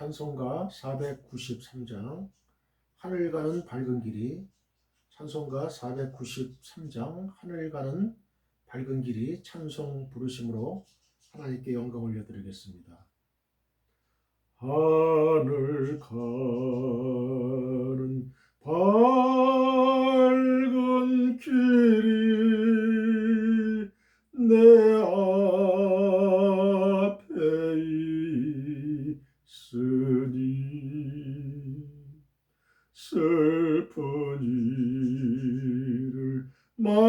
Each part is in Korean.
찬송가 493장 하늘 가는 밝은 길이. 찬송가 493장 하늘 가는 밝은 길이 찬송 부르심으로 하나님께 영광 올려드리겠습니다. 하늘 가는 밝은 길이 내 앞에 있으니 슬픈 일을 많이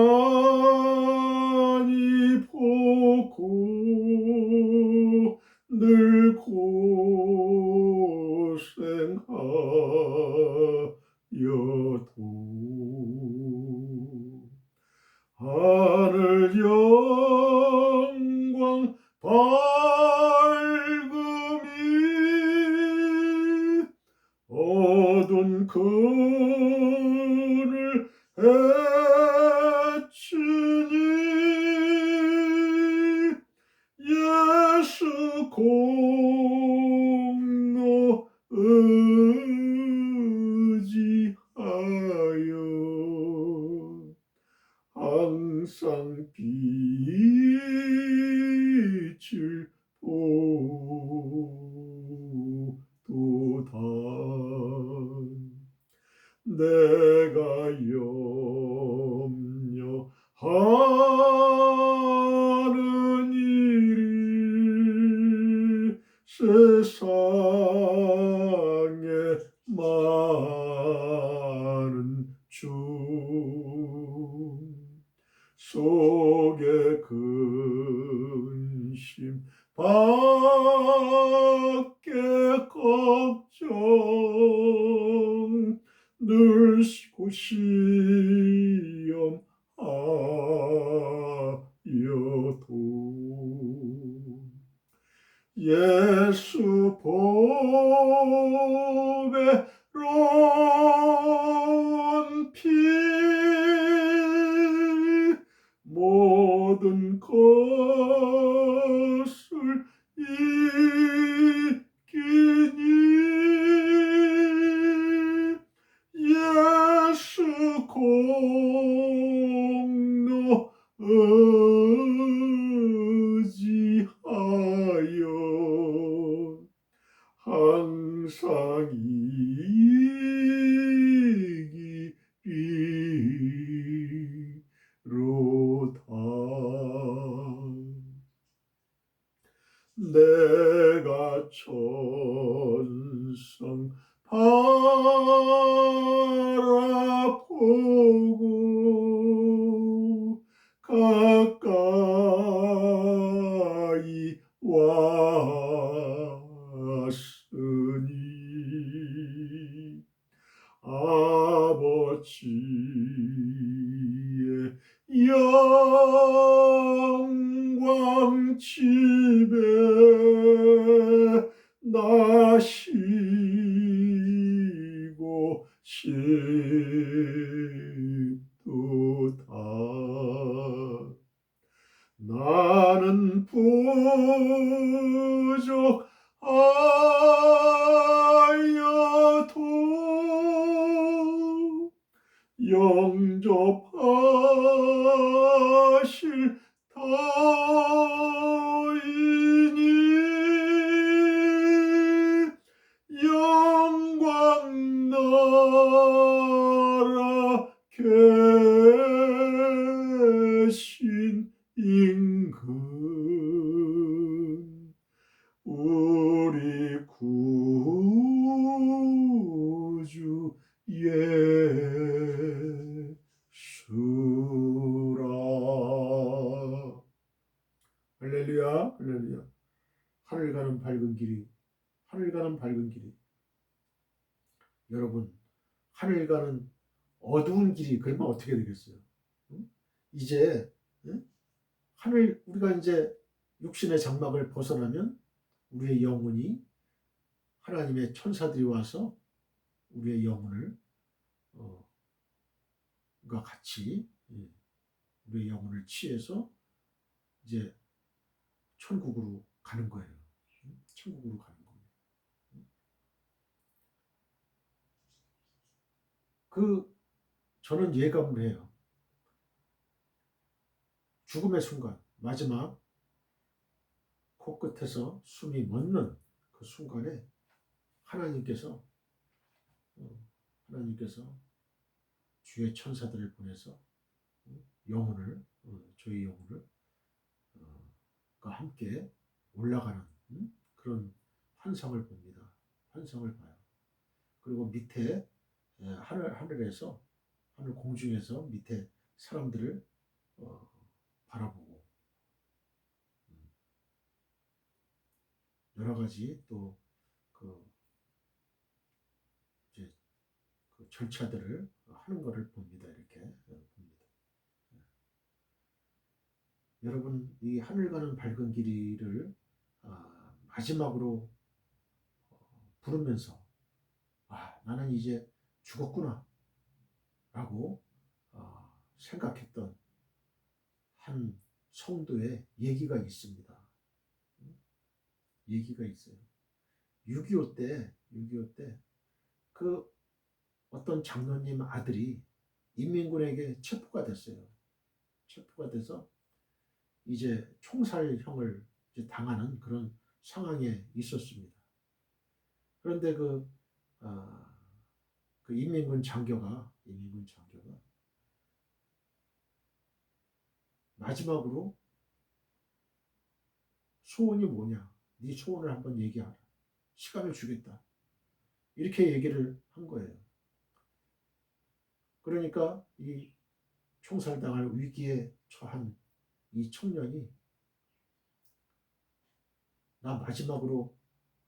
보고 늘 고생하여도 하늘 영광 밝음이 어두운 그늘 헤치니 예수 공로 의지하여 항상 빛을 보도다. 내가 염려하는 일이 세상에 많은 중 속에 근심 밖에 걱정 늘 시험하여도 예수 보배로운 피 모든 것을 이기니 예수 공로 의지하여 항상 이기리로다. 내가 천성 바라보고 가까이 왔으니 아버지의 영광 집에 나시고 싶도다. 나는 부족하여도 영접하실 터이니 영광 나라 계신 임금 우리 구주 예수라. 할렐루야, 할렐루야. 하늘 가는 밝은 길이, 하늘 가는 밝은 길이. 여러분, 하늘 가는 어두운 길이 그러면 어떻게 되겠어요? 응? 이제 응? 우리가 이제 육신의 장막을 벗어나면 우리의 영혼이 하나님의 천사들이 와서 우리의 영혼을 같이 우리의 영혼을 취해서 이제 천국으로 가는 거예요. 천국으로 가는 거예요. 저는 예감을 해요. 죽음의 순간, 마지막 코끝에서 숨이 멎는 그 순간에 하나님께서 어, 하나님께서 주의 천사들을 보내서 영혼을 저희 영혼을 과 함께 올라가는 그런 환상을 봅니다. 환상을 봐요. 그리고 밑에 하늘에서 하늘 공중에서 밑에 사람들을 바라보고 여러 가지 또 그 이제 그 절차들을 하는 것을 봅니다. 이렇게 봅니다. 여러분 이 하늘 가는 밝은 길이를 마지막으로 부르면서 나는 이제 죽었구나 라고 생각했던 한 성도의 얘기가 있습니다. 얘기가 있어요. 6.25 때 그 어떤 장로님 아들이 인민군에게 체포가 됐어요. 체포가 돼서 이제 총살형을 이제 당하는 그런 상황에 있었습니다. 그런데 그 인민군 장교가 마지막으로 소원이 뭐냐? 네 소원을 한번 얘기하라. 시간을 주겠다. 이렇게 얘기를 한 거예요. 그러니까 이 총살당할 위기에 처한 이 청년이 나 마지막으로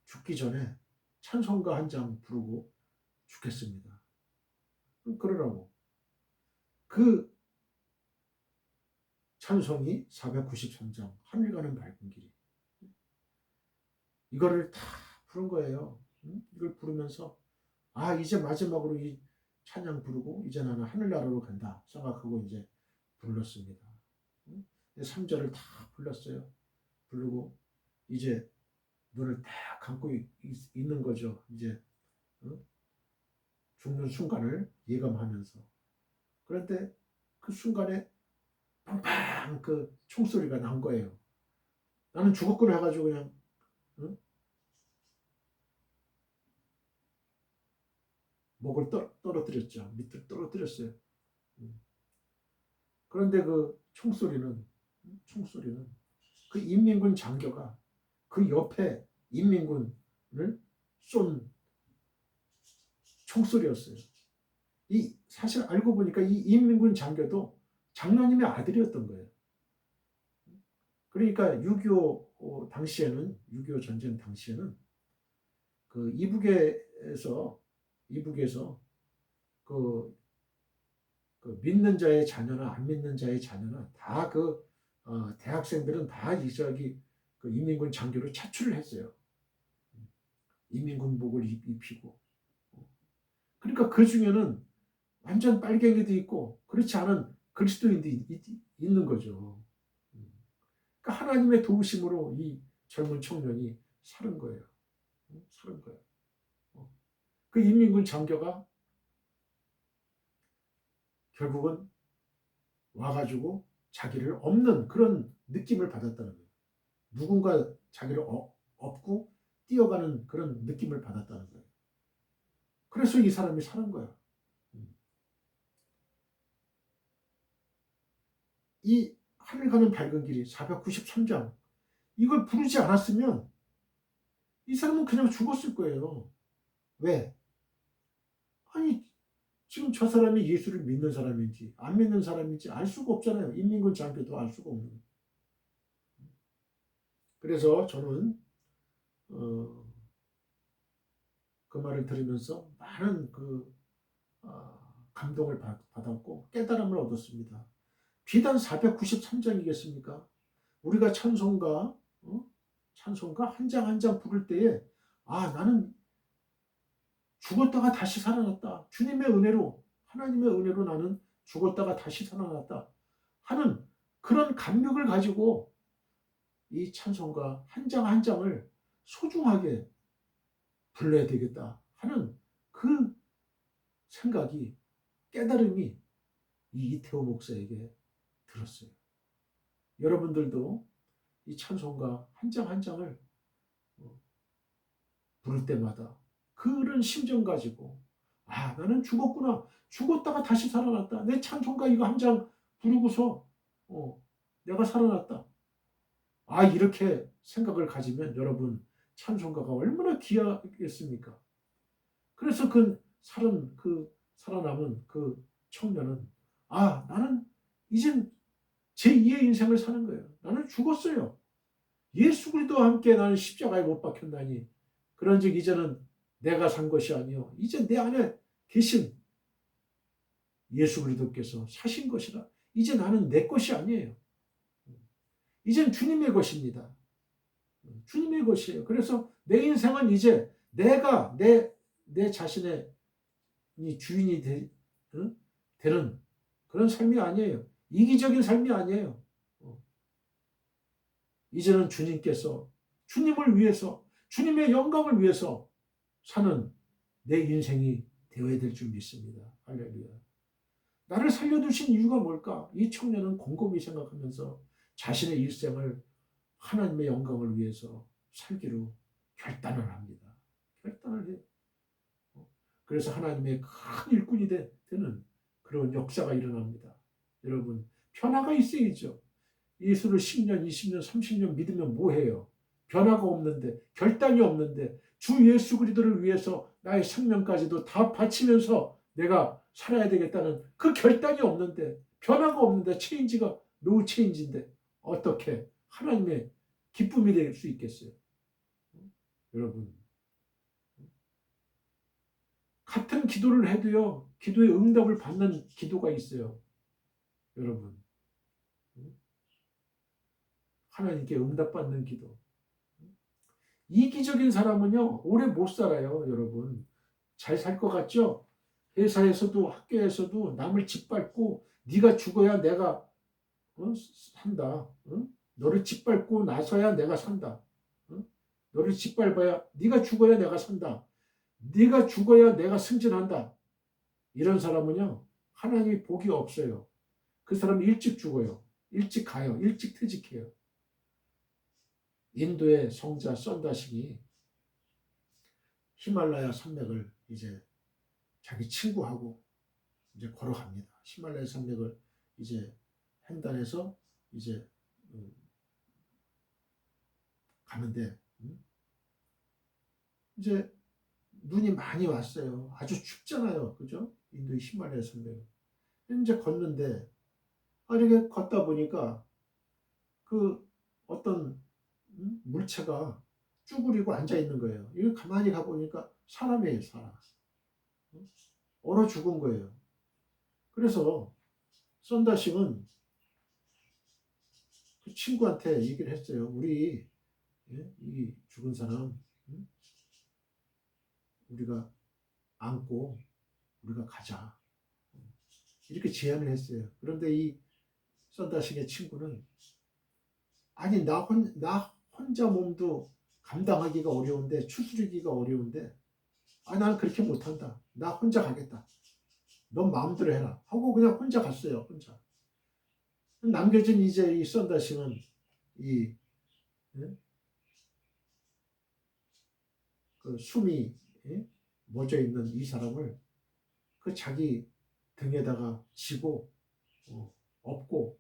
죽기 전에 찬송가 한 장 부르고 죽겠습니다. 그러라고. 그 찬송이 493장 하늘 가는 밝은 길이 이거를 다 부른 거예요. 이걸 부르면서 이제 마지막으로 이 찬양 부르고 이제 나는 하늘나라로 간다 생각하고 이제 불렀습니다. 3절을 다 불렀어요. 부르고 이제 눈을 딱 감고 있는 거죠. 이제 죽는 순간을 예감하면서. 그런데 그 순간에 팡팡 그 총소리가 난 거예요. 나는 죽었구나 해가지고 그냥 목을 떨어뜨렸죠. 밑을 떨어뜨렸어요. 그런데 그 총소리는 그 인민군 장교가 그 옆에 인민군을 쏜 총소리였어요. 이 사실 알고 보니까 이 인민군 장교도 장로님의 아들이었던 거예요. 그러니까 6.25 당시에는 6.25 전쟁 당시에는 그 이북에서 그 믿는 자의 자녀나 안 믿는 자의 자녀나 다 대학생들은 다 저기 그 인민군 장교를 차출을 했어요. 인민군복을 입히고. 그러니까 그 중에는 완전 빨갱이도 있고 그렇지 않은 그리스도인도 있는 거죠. 그러니까 하나님의 도우심으로 이 젊은 청년이 살은 거예요. 살은 거예요. 그 인민군 장교가 결국은 와가지고 자기를 없는 그런 느낌을 받았다는 거예요. 누군가 자기를 업고 뛰어가는 그런 느낌을 받았다는 거예요. 그래서 이 사람이 사는 거야. 이 하늘 가는 밝은 길이 493장 이걸 부르지 않았으면 이 사람은 그냥 죽었을 거예요. 왜? 아니 지금 저 사람이 예수를 믿는 사람인지 안 믿는 사람인지 알 수가 없잖아요. 인민군 장교도 알 수가 없는. 그래서 저는 그 말을 들으면서 많은 감동을 받았고 깨달음을 얻었습니다. 비단 493장이겠습니까? 우리가 찬송가 한 장 한 장 부를 때에 나는 죽었다가 다시 살아났다. 주님의 은혜로 하나님의 은혜로 나는 죽었다가 다시 살아났다 하는 그런 감격을 가지고 이 찬송가 한 장 한 장을 소중하게 불러야 되겠다 하는 그 생각이 깨달음이 이 이태호 목사에게 들었어요. 여러분들도 이 찬송가 한 장 한 장을 부를 때마다 그런 심정 가지고 나는 죽었구나. 죽었다가 다시 살아났다. 내 찬송가 이거 한 장 부르고서 내가 살아났다. 이렇게 생각을 가지면 여러분 찬송가가 얼마나 귀하겠습니까? 그래서 살아남은 그 청년은 나는 이젠 제2의 인생을 사는 거예요. 나는 죽었어요. 예수 그리스도와 함께 나는 십자가에 못 박혔나니 그런즉 이제는 내가 산 것이 아니요 이제 내 안에 계신 예수 그리스도께서 사신 것이라. 이제 나는 내 것이 아니에요. 이젠 주님의 것입니다. 주님의 것이에요. 그래서 내 인생은 이제 내가 내 자신의 주인이 되는 그런 삶이 아니에요. 이기적인 삶이 아니에요. 이제는 주님께서 주님을 위해서 주님의 영광을 위해서 사는 내 인생이 되어야 될 줄 믿습니다. 할렐루야. 나를 살려두신 이유가 뭘까? 이 청년은 곰곰이 생각하면서 자신의 일생을 하나님의 영광을 위해서 살기로 결단을 합니다. 결단을 해. 그래서 하나님의 큰 일꾼이 되는 그런 역사가 일어납니다. 여러분, 변화가 있어야죠. 예수를 10년, 20년, 30년 믿으면 뭐해요? 변화가 없는데, 결단이 없는데, 주 예수 그리스도를 위해서 나의 생명까지도 다 바치면서 내가 살아야 되겠다는 그 결단이 없는데, 변화가 없는데, 체인지가 노 체인지인데 어떻게 하나님의 기쁨이 될 수 있겠어요? 여러분, 같은 기도를 해도요, 기도의 응답을 받는 기도가 있어요. 여러분, 하나님께 응답받는 기도. 이기적인 사람은요, 오래 못 살아요, 여러분. 잘 살 것 같죠? 회사에서도 학교에서도 남을 짓밟고 네가 죽어야 내가 산다. 너를 짓밟고 나서야 내가 산다. 너를 짓밟아야 네가 죽어야 내가 산다. 네가 죽어야 내가 승진한다. 이런 사람은요, 하나님이 복이 없어요. 그 사람은 일찍 죽어요. 일찍 가요. 일찍 퇴직해요. 인도의 성자 썬다식이 히말라야 산맥을 이제 자기 친구하고 이제 걸어갑니다. 히말라야 산맥을 이제 횡단해서 이제 가는데 이제 눈이 많이 왔어요. 아주 춥잖아요. 그죠? 인도의 히말라야 산맥. 이제 걷는데 이렇게 걷다 보니까 그 어떤 물체가 쭈그리고 앉아 있는 거예요. 이거 가만히 가보니까 사람이에요, 사람. 얼어 죽은 거예요. 그래서 썬다싱은 그 친구한테 얘기를 했어요. 우리 이 죽은 사람 우리가 안고 우리가 가자. 이렇게 제안을 했어요. 그런데 이 썬다싱의 친구는 아니 나 혼자 몸도 감당하기가 어려운데 추스르기가 어려운데 나는 그렇게 못한다. 나 혼자 가겠다. 넌 마음대로 해라. 하고 그냥 혼자 갔어요. 혼자. 남겨진 이제 이 썬다싱은 그 숨이 멎어 있는 이 사람을 그 자기 등에다가 지고 업고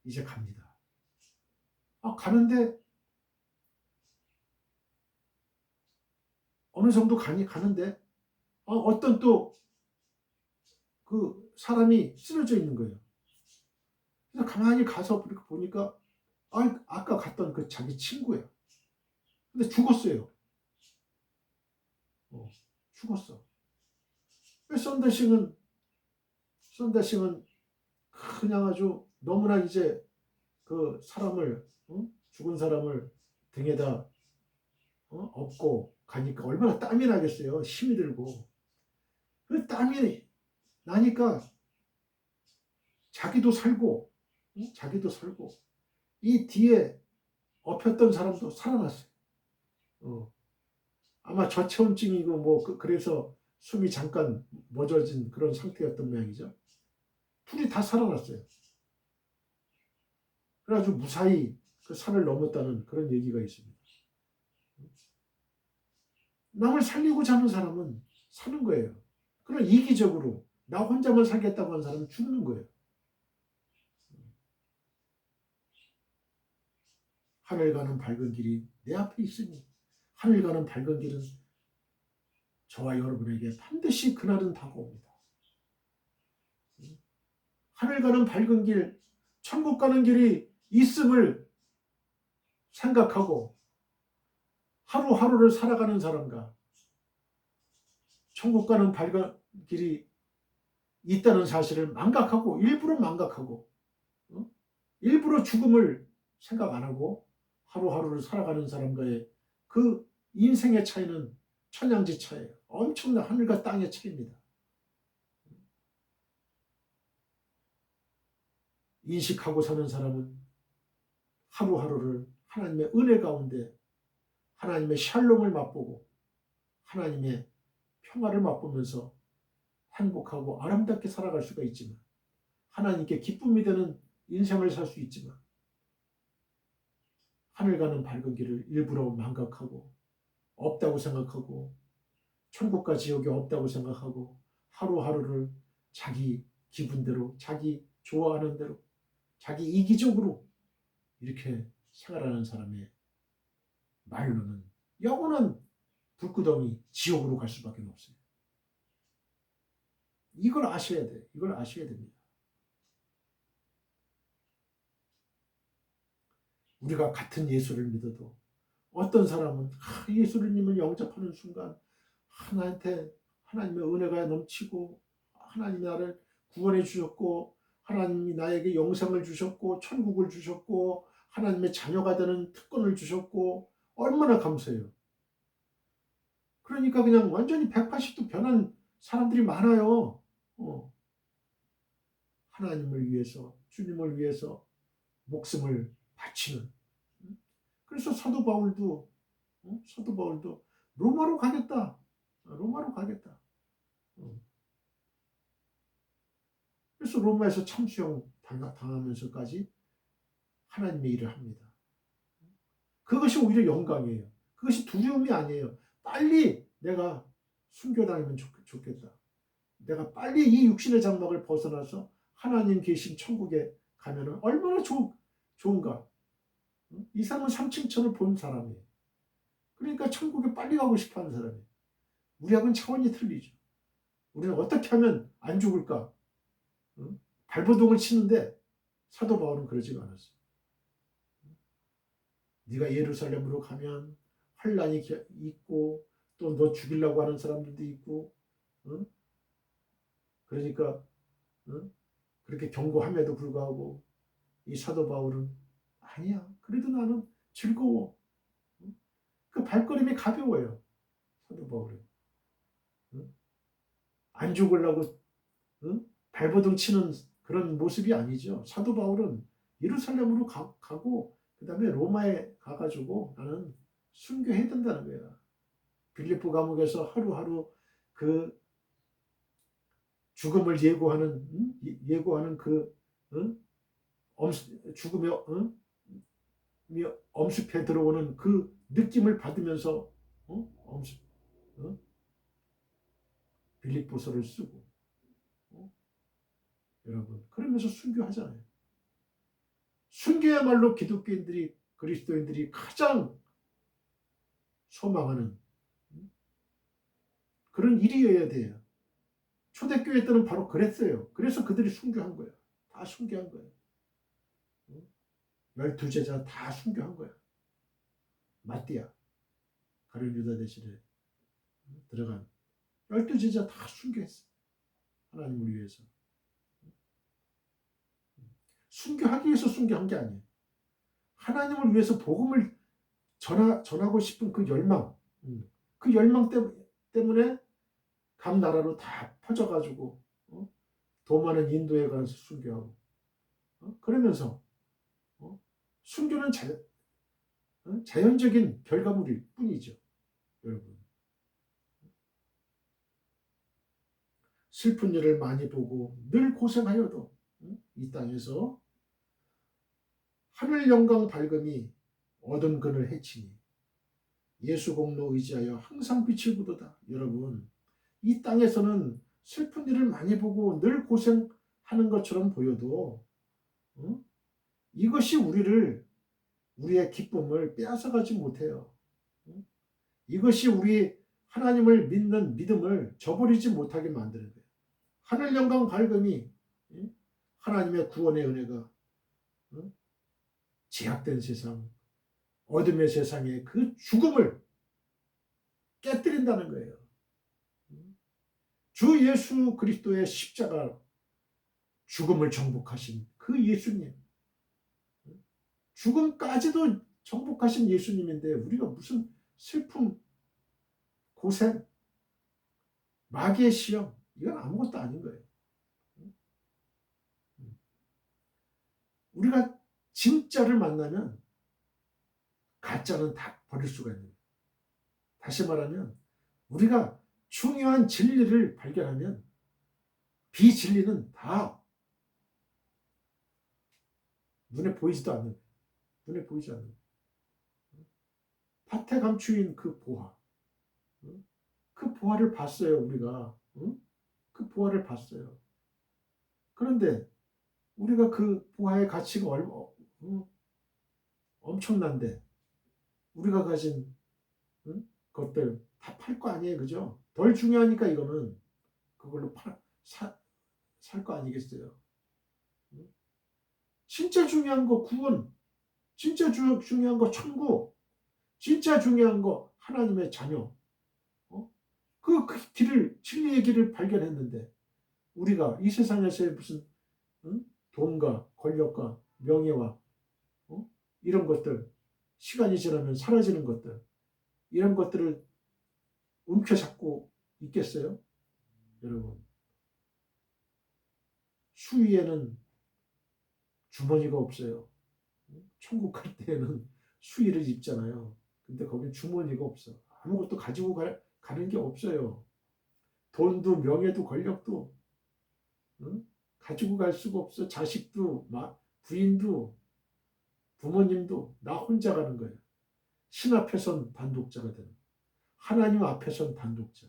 이제 갑니다. 가는데 어느 정도 가는데 어떤 또 그 사람이 쓰러져 있는 거예요. 그래서 가만히 가서 보니까 아까 갔던 그 자기 친구예요. 근데 죽었어요. 죽었어. 썬다싱은 그냥 아주 너무나 이제 그 사람을 죽은 사람을 등에다 업고 가니까 얼마나 땀이 나겠어요. 힘이 들고. 그 땀이 나니까 자기도 살고 이 뒤에 엎였던 사람도 살아났어요. 아마 저체온증이고 그래서 숨이 잠깐 멎어진 그런 상태였던 모양이죠. 둘이 다 살아났어요. 그래가지고 무사히 그 산을 넘었다는 그런 얘기가 있습니다. 남을 살리고자 하는 사람은 사는 거예요. 그러나 이기적으로 나 혼자만 살겠다고 하는 사람은 죽는 거예요. 하늘 가는 밝은 길이 내 앞에 있으니 하늘 가는 밝은 길은 저와 여러분에게 반드시 그날은 다가옵니다. 하늘 가는 밝은 길, 천국 가는 길이 있음을 생각하고 하루하루를 살아가는 사람과 천국 가는 밝은 길이 있다는 사실을 망각하고 일부러 망각하고 일부러 죽음을 생각 안 하고 하루하루를 살아가는 사람과의 그 인생의 차이는 천양지 차이예요. 엄청난 하늘과 땅의 차이입니다. 인식하고 사는 사람은 하루하루를 하나님의 은혜 가운데 하나님의 샬롬을 맛보고 하나님의 평화를 맛보면서 행복하고 아름답게 살아갈 수가 있지만 하나님께 기쁨이 되는 인생을 살 수 있지만 하늘 가는 밝은 길을 일부러 망각하고 없다고 생각하고 천국과 지옥이 없다고 생각하고 하루하루를 자기 기분대로 자기 좋아하는 대로 자기 이기적으로 이렇게 생활하는 사람의 말로는 영원한 불구덩이 지옥으로 갈 수밖에 없어요. 이걸 아셔야 돼요. 이걸 아셔야 됩니다. 우리가 같은 예수를 믿어도 어떤 사람은 예수님을 영접하는 순간 하나님의 은혜가 넘치고 하나님이 나를 구원해 주셨고 하나님이 나에게 영생을 주셨고 천국을 주셨고 하나님의 자녀가 되는 특권을 주셨고 얼마나 감사해요. 그러니까 그냥 완전히 180도 변한 사람들이 많아요. 하나님을 위해서 주님을 위해서 목숨을 바치는. 그래서 사도 바울도 로마로 가겠다. 로마로 가겠다. 그래서 로마에서 참수형 당하면서까지 하나님의 일을 합니다. 그것이 오히려 영광이에요. 그것이 두려움이 아니에요. 빨리 내가 순교당하면 좋겠다. 내가 빨리 이 육신의 장막을 벗어나서 하나님 계신 천국에 가면 얼마나 좋은가. 이 사람은 삼층천을 본 사람이에요. 그러니까 천국에 빨리 가고 싶어하는 사람이에요. 우리하고는 차원이 틀리죠. 우리는 어떻게 하면 안 죽을까? 발버둥을 치는데 사도 바울은 그러지가 않았어요. 네가 예루살렘으로 가면 환란이 있고 또 너 죽이려고 하는 사람들도 있고 그러니까 그렇게 경고함에도 불구하고 이 사도 바울은 아니야. 그래도 나는 즐거워. 그 발걸음이 가벼워요. 사도 바울은. 안 죽으려고 발버둥 치는 그런 모습이 아니죠. 사도 바울은 예루살렘으로 가고 그 다음에 로마에 가가지고 나는 순교해야 된다는 거야. 빌립보 감옥에서 하루하루 그 죽음을 예고하는 그 죽음의 엄습해 들어오는 그 느낌을 받으면서 빌립보서를 쓰고 여러분 그러면서 순교하잖아요. 순교야말로 기독교인들이 그리스도인들이 가장 소망하는 그런 일이어야 돼요. 초대교회 때는 바로 그랬어요. 그래서 그들이 순교한 거예요. 다 순교한 거예요. 12제자 다 순교한 거야. 마띠아 가룟 유다 대신에 들어간 12제자 다 순교했어. 하나님을 위해서. 순교하기 위해서 순교한 게 아니에요. 하나님을 위해서 복음을 전하고 싶은 그 열망, 그 열망 때문에 각 나라로 다 퍼져가지고 더 많은 인도에 가서 순교하고 그러면서 순교는 자연적인 결과물일 뿐이죠. 여러분 슬픈 일을 많이 보고 늘 고생하여도 이 땅에서 하늘 영광 밝음이 어둠 그늘 해치니 예수 공로 의지하여 항상 빛을 보도다. 여러분, 이 땅에서는 슬픈 일을 많이 보고 늘 고생하는 것처럼 보여도 이것이 우리의 기쁨을 빼앗아가지 못해요. 이것이 우리 하나님을 믿는 믿음을 저버리지 못하게 만드는 거예요. 하늘 영광 밝음이 하나님의 구원의 은혜가 제약된 세상, 어둠의 세상에 그 죽음을 깨뜨린다는 거예요. 주 예수 그리스도의 십자가 죽음을 정복하신 그 예수님, 죽음까지도 정복하신 예수님인데 우리가 무슨 슬픔, 고생, 마귀의 시험, 이건 아무것도 아닌 거예요. 우리가 진짜를 만나면 가짜는 다 버릴 수가 있는 거예요. 다시 말하면 우리가 중요한 진리를 발견하면 비진리는 다 눈에 보이지도 않는 거예요. 눈에 보이지 않는 거예요. 밭에 감추인 그 보화, 그 보화를 봤어요. 우리가 그 보화를 봤어요. 그런데 우리가 그 보화의 가치가 엄청난데 우리가 가진 것들 다 팔 거 아니에요, 그죠? 덜 중요하니까 이거는 그걸로 살 거 아니겠어요? 진짜 중요한 거 구원, 진짜 중요한 거 천국, 진짜 중요한 거 하나님의 자녀, 그 길을, 진리의 길을 발견했는데 우리가 이 세상에서의 무슨 돈과 권력과 명예와 이런 것들, 시간이 지나면 사라지는 것들, 이런 것들을 움켜잡고 있겠어요? 여러분, 수위에는 주머니가 없어요. 천국 갈 때에는 수의를 입잖아요. 근데 거긴 주머니가 없어. 아무것도 가지고 가는 게 없어요. 돈도 명예도 권력도 가지고 갈 수가 없어. 자식도 부인도 부모님도 나 혼자 가는 거예요. 신 앞에선 단독자가 되는 거예요. 하나님 앞에선 단독자.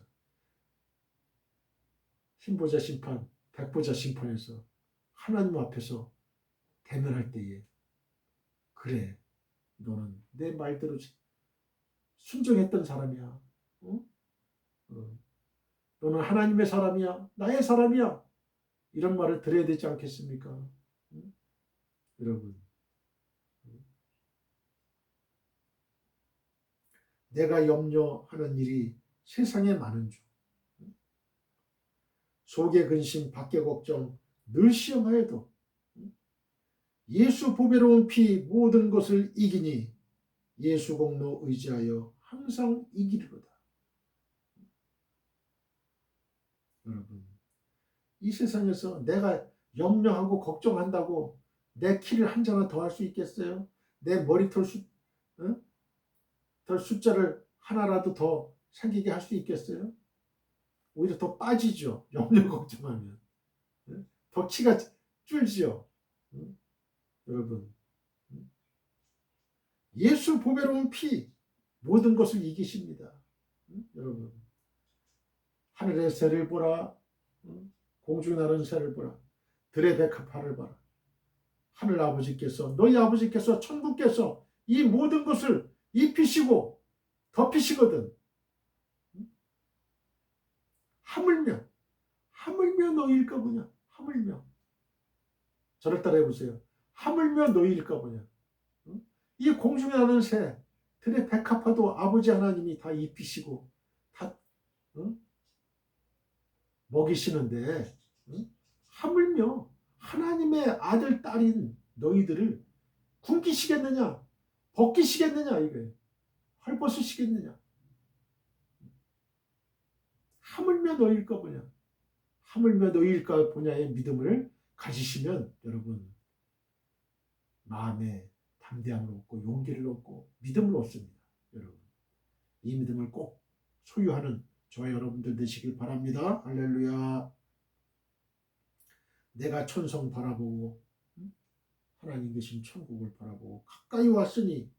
흰보자 심판, 백보자 심판에서 하나님 앞에서 대면할 때에 그래, 너는 내 말대로 순종했던 사람이야. 너는 하나님의 사람이야. 나의 사람이야. 이런 말을 들어야 되지 않겠습니까? 여러분, 내가 염려하는 일이 세상에 많은 중 속의 근심, 밖의 걱정 늘 시험하여도 예수 보배로운 피 모든 것을 이기니 예수 공로 의지하여 항상 이기리로다. 여러분, 이 세상에서 내가 염려하고 걱정한다고 내 키를 한 자나 더 할 수 있겠어요? 내 머리털 숫자를 하나라도 더 생기게 할 수 있겠어요? 오히려 더 빠지죠. 염려 걱정하면. 더 키가 줄지요. 여러분, 예수 보배로운 피 모든 것을 이기십니다. 여러분, 하늘의 새를 보라, 공중에 나는 새를 보라, 들의 백합화를 봐라. 하늘 아버지께서, 너희 아버지께서, 천국께서 이 모든 것을 입히시고 덮이시거든. 하물며 너희일까 보냐. 하물며. 저를 따라해 보세요. 하물며 너희일까 보냐. 이 공중에 나는 새, 들의 백합화도 아버지 하나님이 다 입히시고 다 먹이시는데 하물며 하나님의 아들 딸인 너희들을 굶기시겠느냐, 벗기시겠느냐, 이거예요. 헐벗으시겠느냐. 하물며 너희일까 보냐. 하물며 너희일까 보냐의 믿음을 가지시면 여러분 마음에 담대함을 얻고 용기를 얻고 믿음을 얻습니다. 여러분, 이 믿음을 꼭 소유하는 저와 여러분들 되시길 바랍니다. 할렐루야. 내가 천성 바라보고 하나님 계신 천국을 바라보고 가까이 왔으니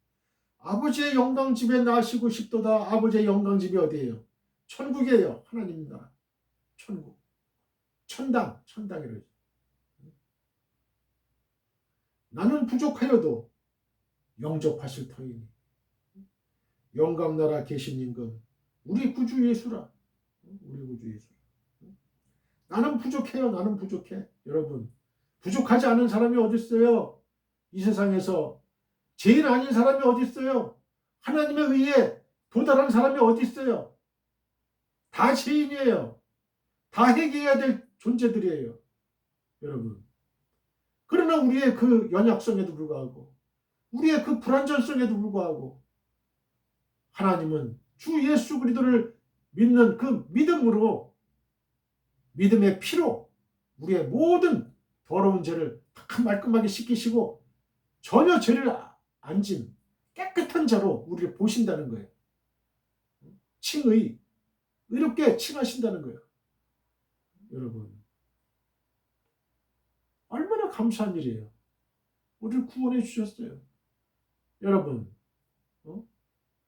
아버지의 영광집에 나시고 싶도다. 아버지의 영광집이 어디예요? 천국이에요. 하나님 나라. 천국. 천당이래요. 나는 부족하여도 영접하실 터이니 영광나라 계신 임금 우리 구주 예수라. 우리 구주 예수라. 나는 부족해요. 나는 부족해. 여러분 부족하지 않은 사람이 어디 있어요? 이 세상에서 죄인 아닌 사람이 어디 있어요? 하나님의 의에 도달한 사람이 어디 있어요? 다 죄인이에요. 다 회개해야 될 존재들이에요. 여러분. 그러나 우리의 그 연약성에도 불구하고 우리의 그 불완전성에도 불구하고 하나님은 주 예수 그리스도를 믿는 그 믿음으로 믿음의 피로 우리의 모든 더러운 죄를 다 말끔하게 씻기시고 전혀 죄를 안 진 깨끗한 자로 우리를 보신다는 거예요. 의롭게 칭하신다는 거예요. 여러분 얼마나 감사한 일이에요. 우리를 구원해 주셨어요. 여러분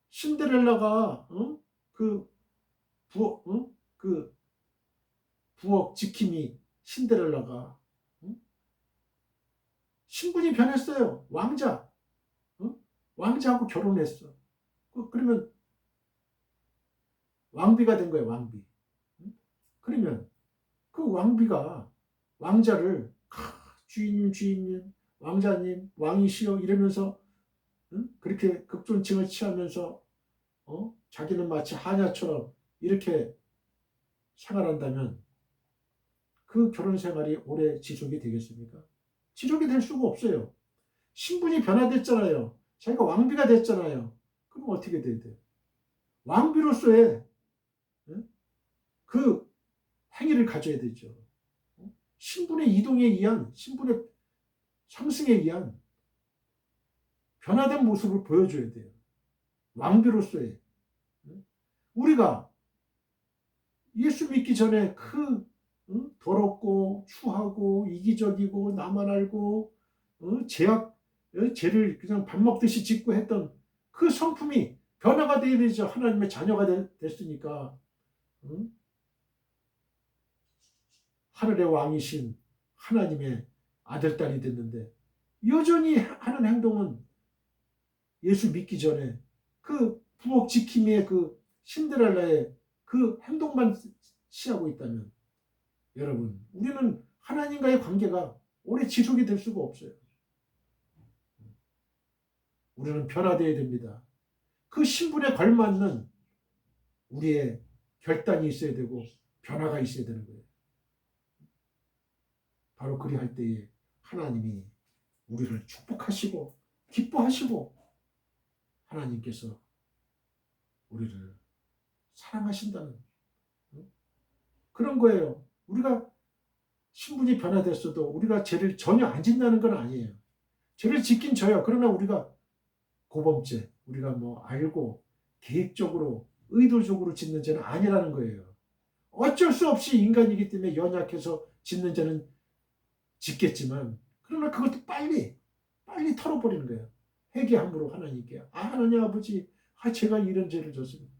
신데렐라가 그 부엌 지킴이 신데렐라가 신분이 변했어요. 왕자하고 결혼했어. 그러면 왕비가 된 거예요. 왕비. 그러면 그 왕비가 왕자를 주인님, 왕자님, 왕이시여 이러면서 그렇게 극존칭을 취하면서 자기는 마치 하냐처럼 이렇게 생활한다면 그 결혼 생활이 오래 지속이 되겠습니까? 지속이 될 수가 없어요. 신분이 변화됐잖아요. 자기가 왕비가 됐잖아요. 그럼 어떻게 돼야 돼요? 왕비로서의 그 행위를 가져야 되죠. 신분의 이동에 의한, 신분의 상승에 의한 변화된 모습을 보여줘야 돼요. 왕비로서의. 우리가 예수 믿기 전에 그 더럽고 추하고 이기적이고 나만 알고 죄를 그냥 밥 먹듯이 짓고 했던 그 성품이 변화가 돼야 되죠. 하나님의 자녀가 됐으니까. 하늘의 왕이신 하나님의 아들, 딸이 됐는데 여전히 하는 행동은 예수 믿기 전에 그 부엌 지킴이의 그 신데렐라의 그 행동만 취하고 있다면 여러분 우리는 하나님과의 관계가 오래 지속이 될 수가 없어요. 우리는 변화되어야 됩니다. 그 신분에 걸맞는 우리의 결단이 있어야 되고 변화가 있어야 되는 거예요. 바로 그리할 때에 하나님이 우리를 축복하시고 기뻐하시고 하나님께서 우리를 사랑하신다는 그런 거예요. 우리가 신분이 변화됐어도 우리가 죄를 전혀 안 짓는다는 건 아니에요. 죄를 짓긴 져요. 그러나 우리가 고범죄, 우리가 뭐 알고 계획적으로 의도적으로 짓는 죄는 아니라는 거예요. 어쩔 수 없이 인간이기 때문에 연약해서 짓는 죄는 짓겠지만 그러나 그것도 빨리 털어버리는 거예요. 회개함으로 하나님께 하나님 아버지 제가 이런 죄를 졌습니다.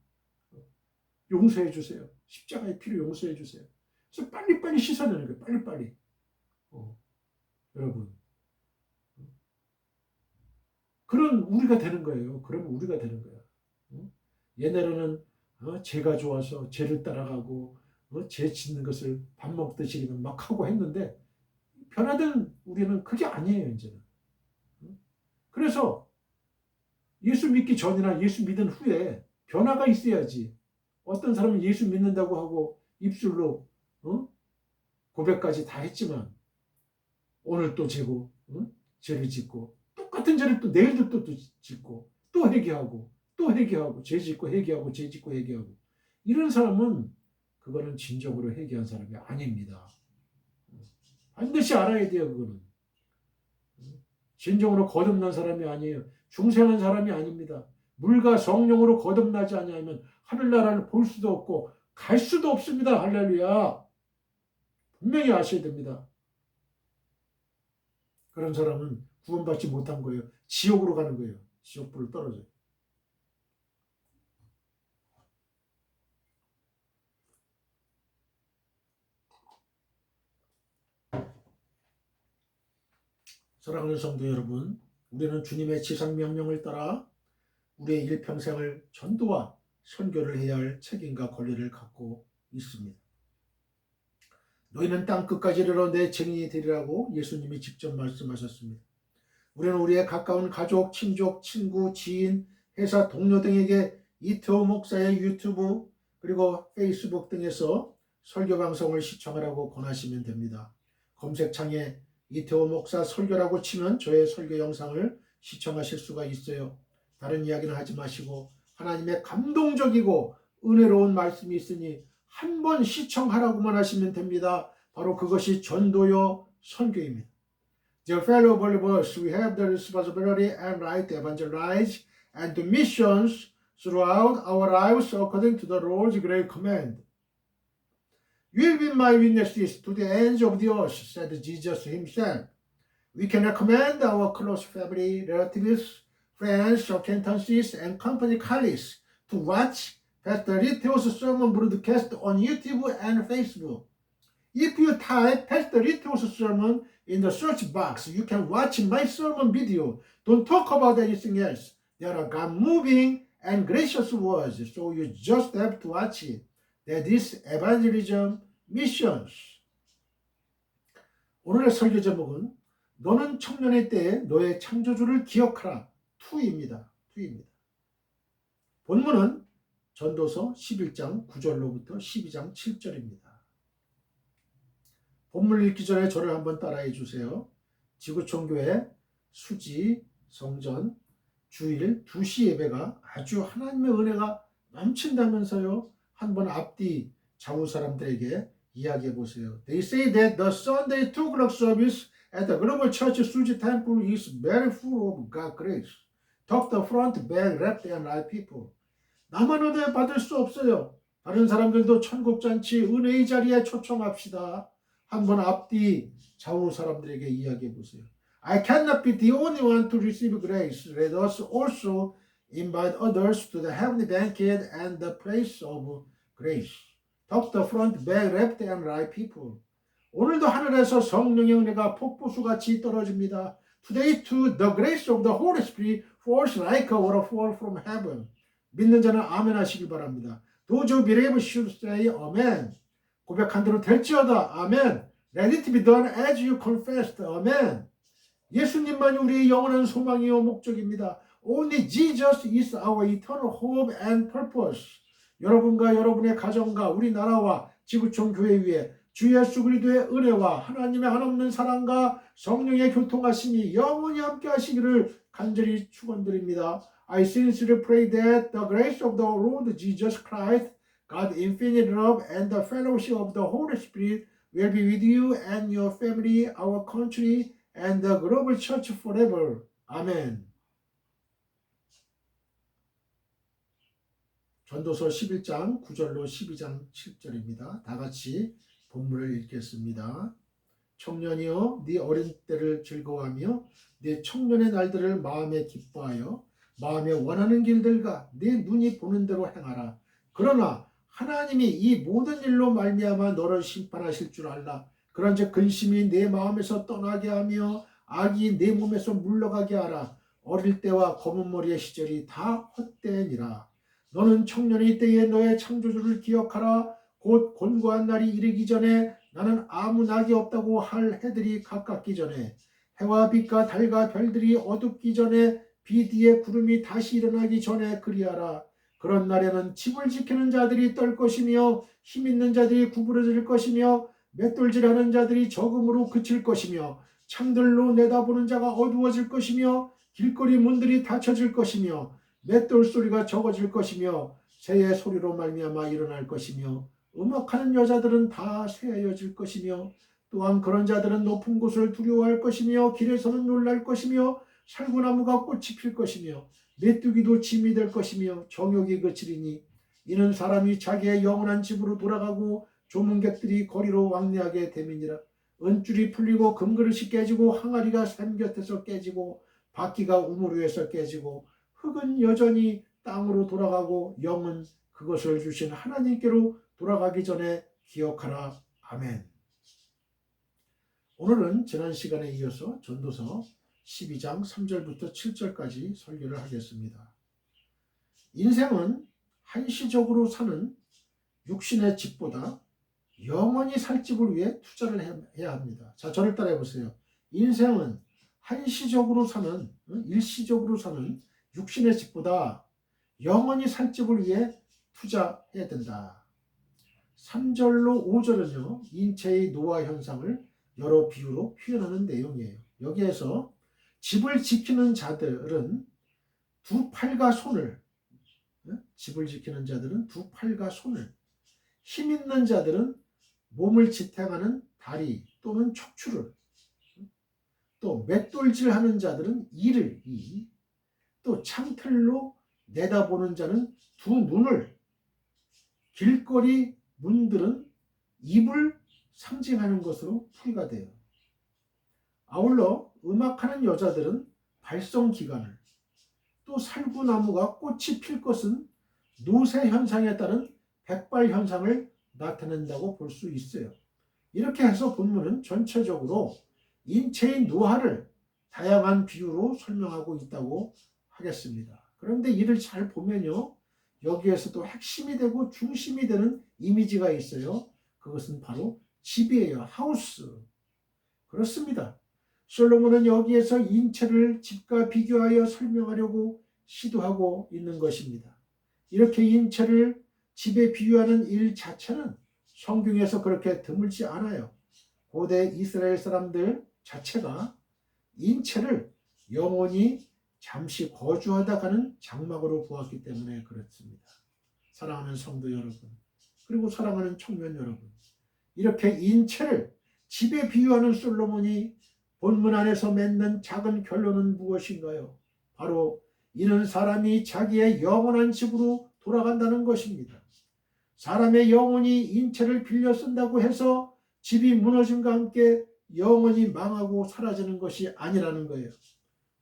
용서해 주세요. 십자가의 피로 용서해 주세요. 그래서 빨리 씻어내는 거예요. 빨리. 여러분 그런 우리가 되는 거예요. 그러면 우리가 되는 거야. 옛날에는 죄가 좋아서 죄를 따라가고 죄 짓는 것을 밥 먹듯이 막 하고 했는데 변화된 우리는 그게 아니에요. 이제는. 그래서 예수 믿기 전이나 예수 믿은 후에 변화가 있어야지. 어떤 사람은 예수 믿는다고 하고 입술로 고백까지 다 했지만 오늘 또 죄고 죄를 짓고 똑같은 죄를 또 내일도 또 짓고 또 회개하고 죄 짓고 회개하고 죄 짓고 회개하고 이런 사람은 그거는 진정으로 회개한 사람이 아닙니다. 반드시 알아야 돼요. 그거는 진정으로 거듭난 사람이 아니에요. 중생한 사람이 아닙니다. 물과 성령으로 거듭나지 아니하면 하늘나라를 볼 수도 없고 갈 수도 없습니다. 할렐루야. 분명히 아셔야 됩니다. 그런 사람은 구원받지 못한 거예요. 지옥으로 가는 거예요. 지옥불을 떨어져요. 사랑하는 성도 여러분, 우리는 주님의 지상명령을 따라 우리의 일평생을 전도와 선교를 해야 할 책임과 권리를 갖고 있습니다. 너희는 땅 끝까지 이르러 내 증인이 되리라고 예수님이 직접 말씀하셨습니다. 우리는 우리의 가까운 가족, 친족, 친구, 지인, 회사 동료 등에게 이태호 목사의 유튜브 그리고 페이스북 등에서 설교 방송을 시청하라고 권하시면 됩니다. 검색창에 이태호 목사 설교라고 치면 저의 설교 영상을 시청하실 수가 있어요. 다른 이야기는 하지 마시고 하나님의 감동적이고 은혜로운 말씀이 있으니 한번 시청하라고만 하시면 됩니다. 바로 그것이 전도요 선교입니다. Dear fellow believers, we have the responsibility and right to evangelize and to missions throughout our lives according to the Lord's great command. You will be my witnesses to the ends of the earth, said Jesus himself. We can recommend our close family, relatives, friends, acquaintances, and company colleagues to watch Pastor Riteo's sermon broadcast on YouTube and Facebook. If you type Pastor Riteo's sermon in the search box, you can watch my sermon video. Don't talk about anything else. There are God-moving and gracious words, so you just have to watch it. That is evangelism missions. 오늘의 설교 제목은 너는 청년의 때에 너의 창조주를 기억하라. 2입니다. 본문은 전도서 11장 9절로부터 12장 7절입니다. 본문 읽기 전에 저를 한번 따라해 주세요. 지구촌교회 수지 성전 주일 2시 예배가 아주 하나님의 은혜가 넘친다면서요. 한번 앞뒤 좌우 사람들에게 이야기해 보세요. They say that the Sunday 2 o'clock service at the Global Church Suji Temple is very full of God's grace. Top the front, back, left and right people. 나만 은혜 받을 수 없어요. 다른 사람들도 천국잔치 은혜의 자리에 초청합시다. 한번 앞뒤 좌우 사람들에게 이야기해 보세요. I cannot be the only one to receive grace. Let us also invite others to the heavenly banquet and the place of grace. Top the front, back, left and right people. 오늘도 하늘에서 성령의 은혜가 폭포수같이 떨어집니다. Today too, the grace of the Holy Spirit falls like a waterfall from heaven. 믿는 자는 아멘 하시기 바랍니다. Those who believe should say amen. 고백한 대로 될지어다. 아멘. Let it be done as you confessed. 아멘. 예수님만이 우리의 영원한 소망이요 목적입니다. Only Jesus is our eternal hope and purpose. 여러분과 여러분의 가정과 우리나라와 지구촌 교회 위에 주 예수 그리스도의 은혜와 하나님의 한없는 사랑과 성령의 교통하심이 영원히 함께 하시기를 간절히 축원드립니다. I sincerely pray that the grace of the Lord Jesus Christ, God's infinite love and the fellowship of the Holy Spirit will be with you and your family, our country, and the global church forever. 아멘. 전도서 11장 9절로 12장 7절입니다. 다 같이 본문을 읽겠습니다. 청년이여 네 어린 때를 즐거워하며 네 청년의 날들을 마음에 기뻐하여 마음에 원하는 길들과 네 눈이 보는 대로 행하라. 그러나 하나님이 이 모든 일로 말미암아 너를 심판하실 줄 알라. 그런즉 근심이 내 마음에서 떠나게 하며 악이 내 몸에서 물러가게 하라. 어릴 때와 검은 머리의 시절이 다 헛되니라. 너는 청년의 때에 너의 창조주를 기억하라. 곧 곤고한 날이 이르기 전에 나는 아무 낙이 없다고 할 해들이 가깝기 전에 해와 빛과 달과 별들이 어둡기 전에 비 뒤에 구름이 다시 일어나기 전에 그리하라. 그런 날에는 집을 지키는 자들이 떨 것이며 힘 있는 자들이 구부러질 것이며 맷돌질하는 자들이 적음으로 그칠 것이며 창들로 내다보는 자가 어두워질 것이며 길거리 문들이 닫혀질 것이며 맷돌 소리가 적어질 것이며 새의 소리로 말미암아 일어날 것이며 음악하는 여자들은 다 새하여질 것이며 또한 그런 자들은 높은 곳을 두려워할 것이며 길에서는 놀랄 것이며 살구나무가 꽃이 필 것이며 메뚜기도 짐이 될 것이며 정욕이 그치리니 이는 사람이 자기의 영원한 집으로 돌아가고 조문객들이 거리로 왕래하게 됨이니라. 은줄이 풀리고 금그릇이 깨지고 항아리가 샘 곁에서 깨지고 바퀴가 우물 위에서 깨지고 흙은 여전히 땅으로 돌아가고 영은 그것을 주신 하나님께로 돌아가기 전에 기억하라. 아멘. 오늘은 지난 시간에 이어서 전도서 12장 3절부터 7절까지 설교를 하겠습니다. 인생은 한시적으로 사는 육신의 집보다 영원히 살 집을 위해 투자를 해야 합니다. 자, 저를 따라해 보세요. 인생은 한시적으로 사는, 일시적으로 사는 육신의 집보다 영원히 살 집을 위해 투자해야 된다. 3절로 5절은요, 인체의 노화 현상을 여러 비유로 표현하는 내용이에요. 여기에서 집을 지키는 자들은 두 팔과 손을, 집을 지키는 자들은 두 팔과 손을, 힘 있는 자들은 몸을 지탱하는 다리 또는 척추를, 또 맷돌질하는 자들은 이를, 또 창틀로 내다보는 자는 두 눈을, 길거리 문들은 입을 상징하는 것으로 풀이가 돼요. 아울러 음악하는 여자들은 발성기관을, 또 살구나무가 꽃이 필 것은 노쇠 현상에 따른 백발 현상을 나타낸다고 볼 수 있어요. 이렇게 해서 본문은 전체적으로 인체의 노화를 다양한 비유로 설명하고 있다고 하겠습니다. 그런데 이를 잘 보면요, 여기에서도 핵심이 되고 중심이 되는 이미지가 있어요. 그것은 바로 집이에요. 하우스. 그렇습니다. 솔로몬은 여기에서 인체를 집과 비교하여 설명하려고 시도하고 있는 것입니다. 이렇게 인체를 집에 비유하는 일 자체는 성경에서 그렇게 드물지 않아요. 고대 이스라엘 사람들 자체가 인체를 영원히 잠시 거주하다 가는 장막으로 보았기 때문에 그렇습니다. 사랑하는 성도 여러분, 그리고 사랑하는 청년 여러분, 이렇게 인체를 집에 비유하는 솔로몬이 본문 안에서 맺는 작은 결론은 무엇인가요? 바로 이는 사람이 자기의 영원한 집으로 돌아간다는 것입니다. 사람의 영혼이 인체를 빌려 쓴다고 해서 집이 무너짐과 함께 영원히 망하고 사라지는 것이 아니라는 거예요.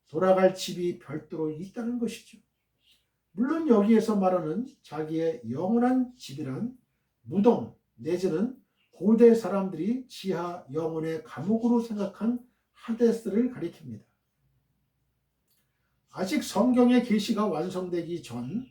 돌아갈 집이 별도로 있다는 것이죠. 물론 여기에서 말하는 자기의 영원한 집이란 무덤 내지는 고대 사람들이 지하 영혼의 감옥으로 생각한 하데스를 가리킵니다. 아직 성경의 계시가 완성되기 전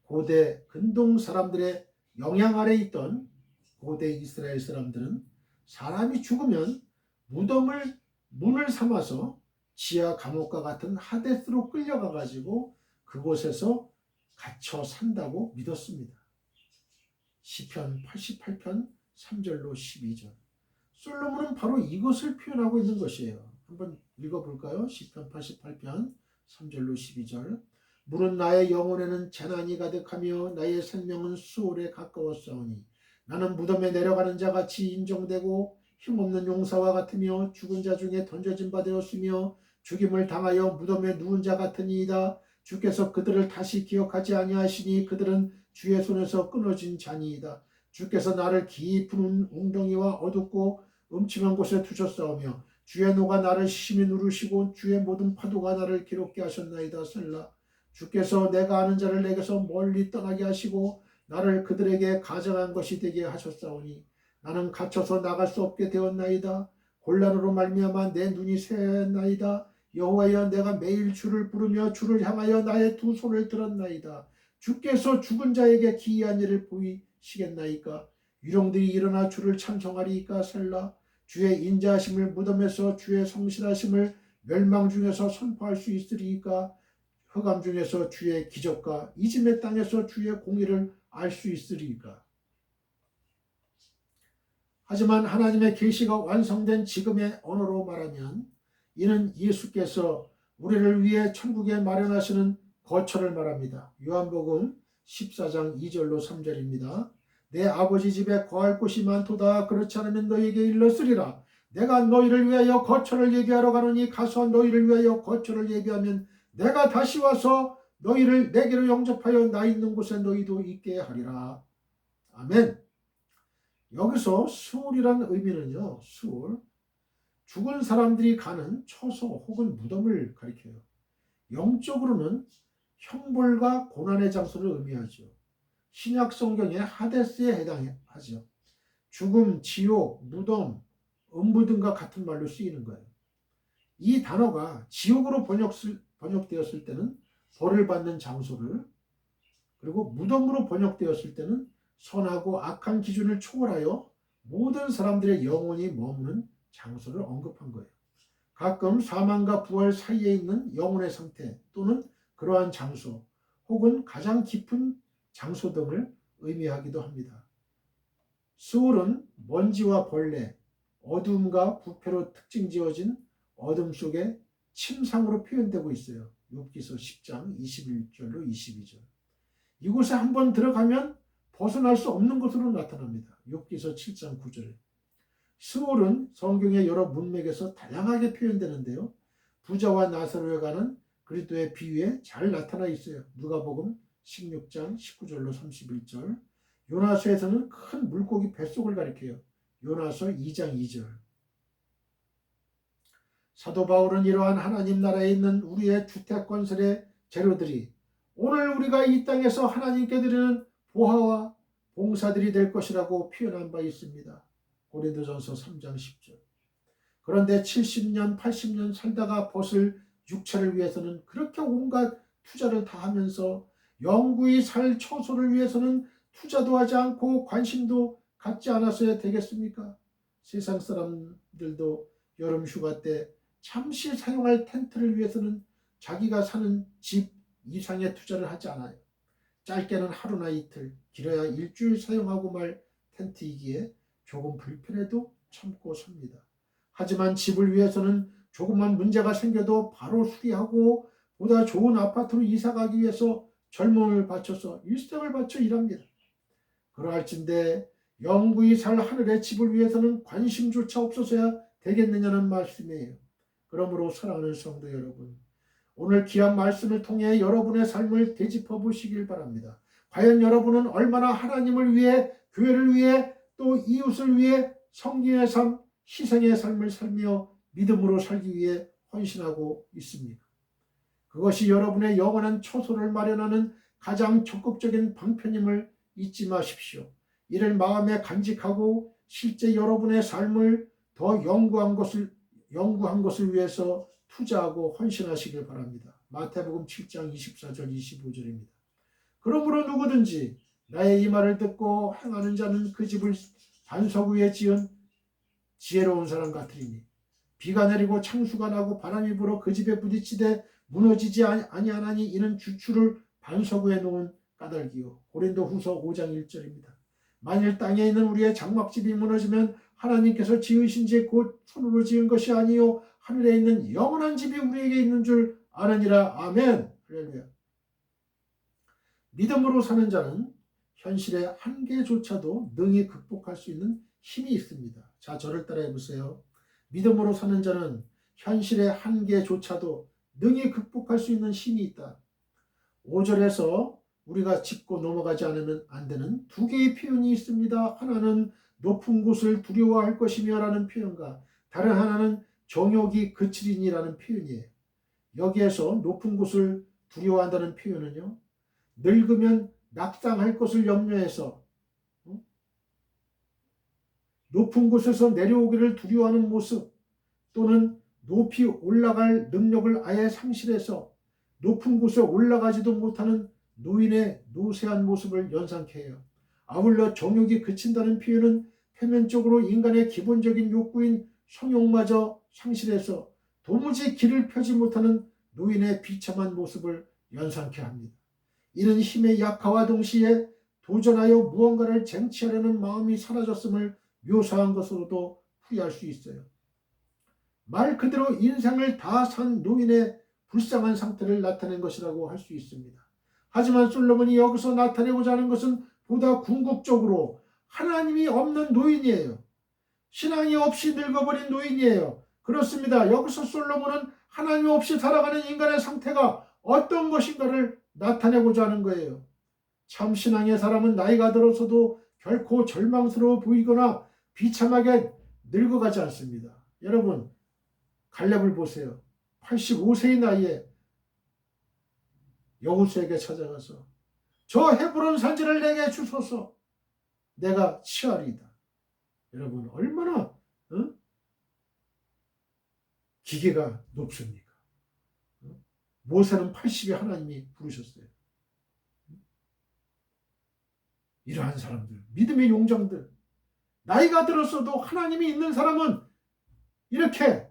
고대 근동 사람들의 영향 아래 있던 고대 이스라엘 사람들은 사람이 죽으면 무덤을 문을 삼아서 지하 감옥과 같은 하데스로 끌려가 가지고 그곳에서 갇혀 산다고 믿었습니다. 시편 88편 3절로 12절. 솔로몬은 바로 이것을 표현하고 있는 것이에요. 한번 읽어볼까요? 시편 88편 3절로 12절. 물은 나의 영혼에는 재난이 가득하며 나의 생명은 수월에 가까웠사오니 나는 무덤에 내려가는 자 같이 인정되고 힘없는 용사와 같으며 죽은 자 중에 던져진 바 되었으며 죽임을 당하여 무덤에 누운 자 같으니이다. 주께서 그들을 다시 기억하지 아니하시니 그들은 주의 손에서 끊어진 자니이다. 주께서 나를 깊은 웅덩이와 어둡고 음침한 곳에 두셨사오며 주의 노가 나를 심히 누르시고 주의 모든 파도가 나를 괴롭게 하셨나이다. 셀라. 주께서 내가 아는 자를 내게서 멀리 떠나게 하시고 나를 그들에게 가정한 것이 되게 하셨사오니 나는 갇혀서 나갈 수 없게 되었나이다. 곤란으로 말미암아 내 눈이 새었나이다. 여호와여, 내가 매일 주를 부르며 주를 향하여 나의 두 손을 들었나이다. 주께서 죽은 자에게 기이한 일을 보이시겠나이까? 유령들이 일어나 주를 찬송하리이까? 셀라. 주의 인자하심을 무덤에서 주의 성실하심을 멸망 중에서 선포할 수 있으리이까? 흑암 중에서 주의 기적과 이짐의 땅에서 주의 공의를 알 수 있으리이까? 하지만 하나님의 계시가 완성된 지금의 언어로 말하면 이는 예수께서 우리를 위해 천국에 마련하시는 거처를 말합니다. 요한복음 14장 2절로 3절입니다. 내 아버지 집에 거할 곳이 많도다. 그렇지 않으면 너희에게 일렀으리라. 내가 너희를 위하여 거처를 예비하러 가노니 가서 너희를 위하여 거처를 예비하면 내가 다시 와서 너희를 내게로 영접하여 나 있는 곳에 너희도 있게 하리라. 아멘. 여기서 수월이라는 의미는요, 수월, 죽은 사람들이 가는 처소 혹은 무덤을 가리켜요. 영적으로는 형벌과 고난의 장소를 의미하죠. 신약 성경의 하데스에 해당하죠. 죽음, 지옥, 무덤, 음부 등과 같은 말로 쓰이는 거예요. 이 단어가 지옥으로 번역되었을 때는 벌을 받는 장소를, 그리고 무덤으로 번역되었을 때는 선하고 악한 기준을 초월하여 모든 사람들의 영혼이 머무는 장소를 언급한 거예요. 가끔 사망과 부활 사이에 있는 영혼의 상태 또는 그러한 장소 혹은 가장 깊은 장소 등을 의미하기도 합니다. 스올은 먼지와 벌레, 어둠과 부패로 특징 지어진 어둠 속에 침상으로 표현되고 있어요. 욥기서 10장 21절로 22절. 이곳에 한번 들어가면 벗어날 수 없는 것으로 나타납니다. 욥기서 7장 9절. 스올은 성경의 여러 문맥에서 다양하게 표현되는데요. 부자와 나사로에 관한 그리스도의 비유에 잘 나타나 있어요. 누가복음 16장 19절로 31절. 요나서에서는 큰 물고기 뱃속을 가리켜요. 요나서 2장 2절. 사도 바울은 이러한 하나님 나라에 있는 우리의 주택 건설의 재료들이 오늘 우리가 이 땅에서 하나님께 드리는 보화와 봉사들이 될 것이라고 표현한 바 있습니다. 고린도전서 3장 10절. 그런데 70년, 80년 살다가 벗을 육체를 위해서는 그렇게 온갖 투자를 다 하면서 영구히 살 처소를 위해서는 투자도 하지 않고 관심도 갖지 않았어야 되겠습니까? 세상 사람들도 여름 휴가 때 잠시 사용할 텐트를 위해서는 자기가 사는 집 이상의 투자를 하지 않아요. 짧게는 하루나 이틀, 길어야 일주일 사용하고 말 텐트이기에 조금 불편해도 참고 삽니다. 하지만 집을 위해서는 조금만 문제가 생겨도 바로 수리하고 보다 좋은 아파트로 이사가기 위해서 젊음을 바쳐서 일생을 바쳐 일합니다. 그러할진대 영구히 살 하늘의 집을 위해서는 관심조차 없어서야 되겠느냐는 말씀이에요. 그러므로 사랑하는 성도 여러분, 오늘 귀한 말씀을 통해 여러분의 삶을 되짚어 보시길 바랍니다. 과연 여러분은 얼마나 하나님을 위해, 교회를 위해, 또 이웃을 위해 성경의 삶, 희생의 삶을 살며 믿음으로 살기 위해 헌신하고 있습니까? 그것이 여러분의 영원한 처소를 마련하는 가장 적극적인 방편임을 잊지 마십시오. 이를 마음에 간직하고 실제 여러분의 삶을 더 연구한 것을 위해서 투자하고 헌신하시길 바랍니다. 마태복음 7장 24절 25절입니다. 그러므로 누구든지 나의 이 말을 듣고 행하는 자는 그 집을 반석 위에 지은 지혜로운 사람 같으리니 비가 내리고 창수가 나고 바람이 불어 그 집에 부딪히되 무너지지 아니하나니 이는 주추를 반석 위에 놓은 까닭이요. 고린도후서 5장 1절입니다. 만일 땅에 있는 우리의 장막집이 무너지면 하나님께서 지으신 집 곧 손으로 지은 것이 아니요 하늘에 있는 영원한 집이 우리에게 있는 줄 아느니라. 아멘. 할렐루야. 믿음으로 사는 자는 현실의 한계조차도 능히 극복할 수 있는 힘이 있습니다. 자, 저를 따라해 보세요. 믿음으로 사는 자는 현실의 한계조차도 능히 극복할 수 있는 힘이 있다. 5절에서 우리가 짚고 넘어가지 않으면 안 되는 두 개의 표현이 있습니다. 하나는 높은 곳을 두려워할 것이며 라는 표현과 다른 하나는 정욕이 그치리니라는 표현이에요. 여기에서 높은 곳을 두려워한다는 표현은요, 늙으면 낙상할 것을 염려해서 높은 곳에서 내려오기를 두려워하는 모습, 또는 높이 올라갈 능력을 아예 상실해서 높은 곳에 올라가지도 못하는 노인의 노쇠한 모습을 연상케 해요. 아울러 정욕이 그친다는 표현은 표면적으로 인간의 기본적인 욕구인 성욕마저 상실해서 도무지 길을 펴지 못하는 노인의 비참한 모습을 연상케 합니다. 이는 힘의 약화와 동시에 도전하여 무언가를 쟁취하려는 마음이 사라졌음을 묘사한 것으로도 풀이할 수 있어요. 말 그대로 인생을 다 산 노인의 불쌍한 상태를 나타낸 것이라고 할 수 있습니다. 하지만 솔로몬이 여기서 나타내고자 하는 것은 보다 궁극적으로 하나님이 없는 노인이에요. 신앙이 없이 늙어버린 노인이에요. 그렇습니다. 여기서 솔로몬은 하나님 없이 살아가는 인간의 상태가 어떤 것인가를 나타내고자 하는 거예요. 참 신앙의 사람은 나이가 들어서도 결코 절망스러워 보이거나 비참하게 늙어가지 않습니다. 여러분, 갈렙을 보세요. 85세의 나이에 여호수에게 찾아가서 저 헤브론 산지를 내게 주소서 내가 취하리이다. 여러분 얼마나 기계가 높습니까? 모세는 80에 하나님이 부르셨어요. 이러한 사람들, 믿음의 용장들, 나이가 들었어도 하나님이 있는 사람은 이렇게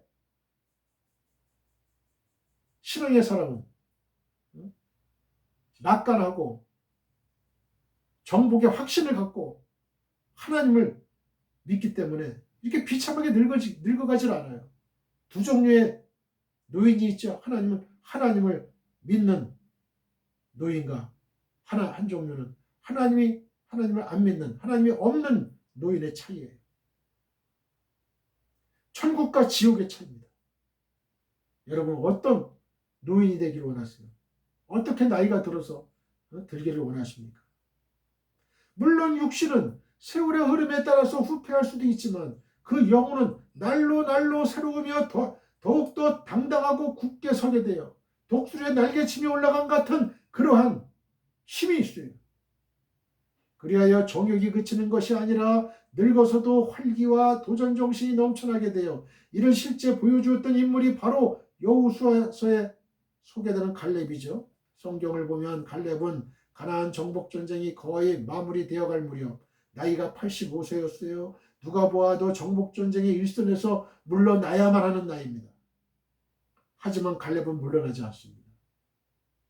신앙의 사람은 낙관하고 정복의 확신을 갖고 하나님을 믿기 때문에 이렇게 비참하게 늙어가질 않아요. 두 종류의 노인이 있죠. 하나님을 믿는 노인과 한 종류는 하나님을 안 믿는, 하나님이 없는 노인의 차이예요. 천국과 지옥의 차이입니다. 여러분 어떤 노인이 되기를 원하세요? 어떻게 나이가 들어서 들기를 원하십니까? 물론 육신은 세월의 흐름에 따라서 후퇴할 수도 있지만 그 영혼은 날로 새로우며 더욱더 당당하고 굳게 서게 되어 독수리의 날개침이 올라간 같은 그러한 힘이 있어요. 그리하여 정욕이 그치는 것이 아니라 늙어서도 활기와 도전 정신이 넘쳐나게 되어 이를 실제 보여주었던 인물이 바로 여호수아서에 소개되는 갈렙이죠. 성경을 보면 갈렙은 가나안 정복 전쟁이 거의 마무리되어 갈 무렵 나이가 85세였어요. 누가 보아도 정복 전쟁의 일선에서 물러나야만 하는 나이입니다. 하지만 갈렙은 물러나지 않습니다.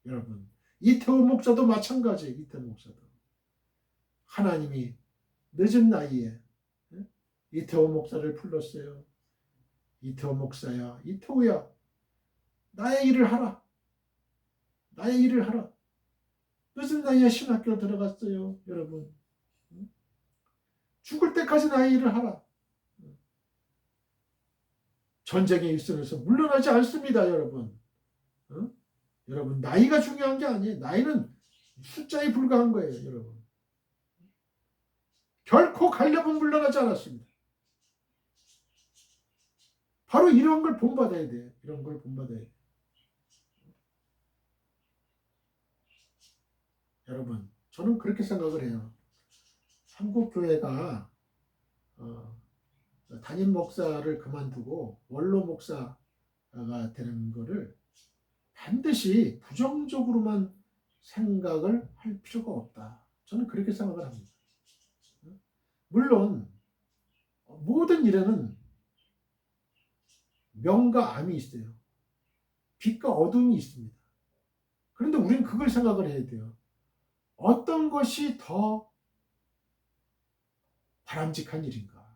여러분 이태호 목사도 마찬가지예요. 이태호 목사도 하나님이 늦은 나이에 이태호 목사를 불렀어요. 이태호 목사야, 이태호야, 나의 일을 하라. 나의 일을 하라. 늦은 나이에 신학교 들어갔어요. 여러분 죽을 때까지 나의 일을 하라. 전쟁의 일선에서 물러나지 않습니다. 여러분 여러분 나이가 중요한 게 아니에요. 나이는 숫자에 불과한 거예요. 여러분 결코 갈렙은 물러나지 않았습니다. 바로 이런 걸 본받아야 돼요. 이런 걸 본받아야 돼요. 여러분 저는 그렇게 생각을 해요. 한국교회가 담임 목사를 그만두고 원로 목사가 되는 거를 반드시 부정적으로만 생각을 할 필요가 없다. 저는 그렇게 생각을 합니다. 물론 모든 일에는 명과 암이 있어요. 빛과 어둠이 있습니다. 그런데 우리는 그걸 생각을 해야 돼요. 어떤 것이 더 바람직한 일인가?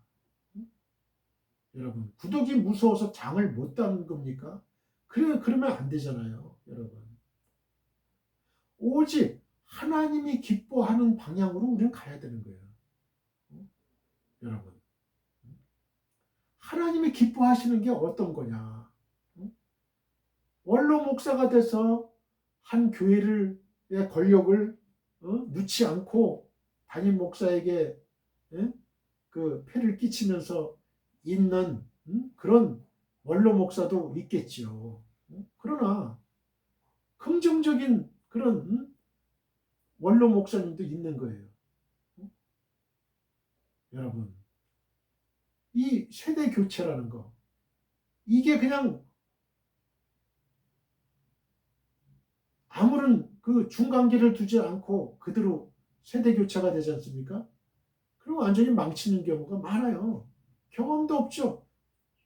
여러분 구독이 무서워서 장을 못 따는 겁니까? 그러면 안 되잖아요. 여러분 오직 하나님이 기뻐하는 방향으로 우리는 가야 되는 거예요. 여러분 하나님이 기뻐하시는 게 어떤 거냐? 원로 목사가 돼서 한 교회의 권력을 놓지 않고 담임 목사에게 그 폐를 끼치면서 있는 그런 원로 목사도 있겠지요. 그러나 긍정적인 그런 원로 목사님도 있는 거예요. 여러분 이 세대 교체라는 거 이게 그냥 아무런 그 중간계를 두지 않고 그대로 세대 교체가 되지 않습니까? 그럼 완전히 망치는 경우가 많아요. 경험도 없죠.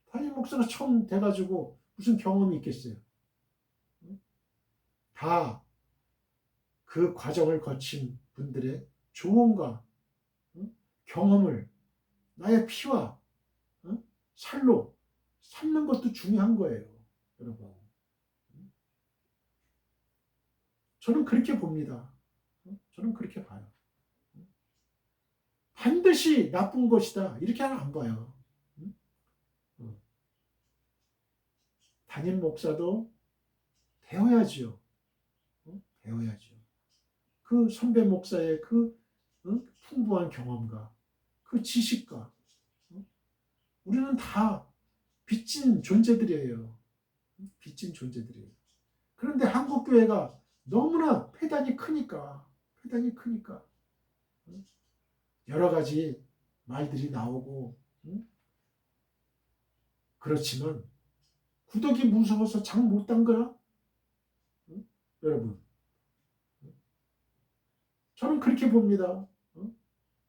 담임 목사가 처음 돼가지고 무슨 경험이 있겠어요. 다 그 과정을 거친 분들의 조언과 경험을 나의 피와 살로 삼는 것도 중요한 거예요. 여러분 저는 그렇게 봅니다. 저는 그렇게 봐요. 반드시 나쁜 것이다 이렇게는 안 봐요. 담임 목사도 배워야지요. 배워야죠. 그 선배 목사의 그 풍부한 경험과 그 지식과 우리는 다 빚진 존재들이에요. 빚진 존재들이에요. 그런데 한국교회가 너무나 폐단이 크니까 여러 가지 말들이 나오고, 그렇지만 구덕이 무서워서 장 못 담그나? 여러분, 저는 그렇게 봅니다.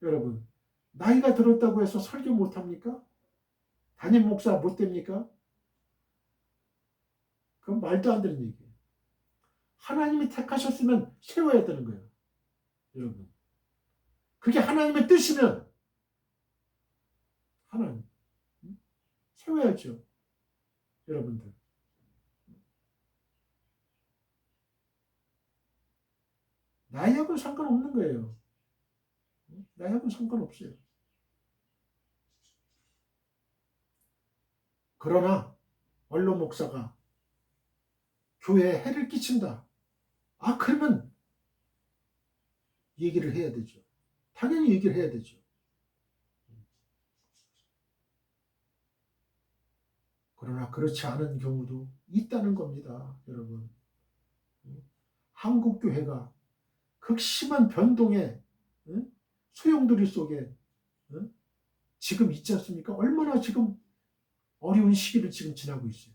여러분, 나이가 들었다고 해서 설교 못합니까? 담임 목사 못 됩니까? 그건 말도 안 되는 얘기예요. 하나님이 택하셨으면 세워야 되는 거예요. 여러분, 그게 하나님의 뜻이면 하나님 세워야죠. 여러분들, 나이하고는 상관없는 거예요. 나이하고는 상관없어요. 그러나 원로 목사가 교회에 해를 끼친다. 그러면 얘기를 해야 되죠. 당연히 얘기를 해야 되죠. 그러나 그렇지 않은 경우도 있다는 겁니다, 여러분. 한국교회가 극심한 변동의 소용돌이 속에 지금 있지 않습니까? 얼마나 지금 어려운 시기를 지금 지나고 있어요.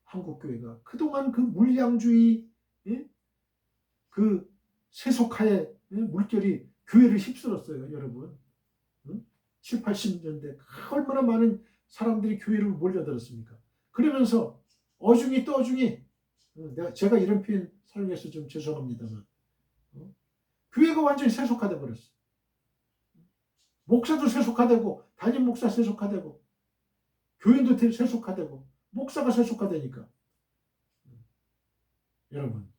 한국교회가 그동안 그 물량주의, 그 세속화의 물결이 교회를 휩쓸었어요, 여러분. 7, 80년대 얼마나 많은 사람들이 교회를 몰려들었습니까? 그러면서 어중이 떠중이, 제가 이런 표현 사용해서 좀 죄송합니다만, 교회가 완전히 세속화돼 버렸어요. 목사도 세속화되고, 담임 목사 세속화되고, 교인도 세속화되고, 목사가 세속화되니까. 여러분,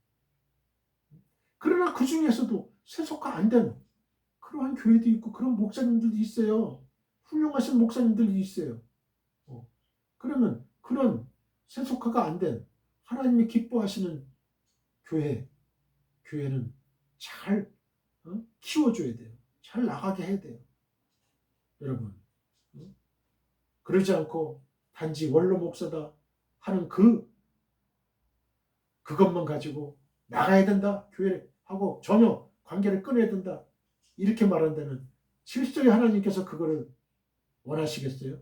그러나 그 중에서도 세속화 안 된 그러한 교회도 있고 그런 목사님들도 있어요. 훌륭하신 목사님들이 있어요. 그러면 그런 세속화가 안 된 하나님이 기뻐하시는 교회는 잘 키워줘야 돼요. 잘 나가게 해야 돼요. 여러분, 그러지 않고 단지 원로 목사다 하는 그것만 가지고 나가야 된다, 교회하고 전혀 관계를 끊어야 된다, 이렇게 말한다면 실제로 하나님께서 그거를 원하시겠어요?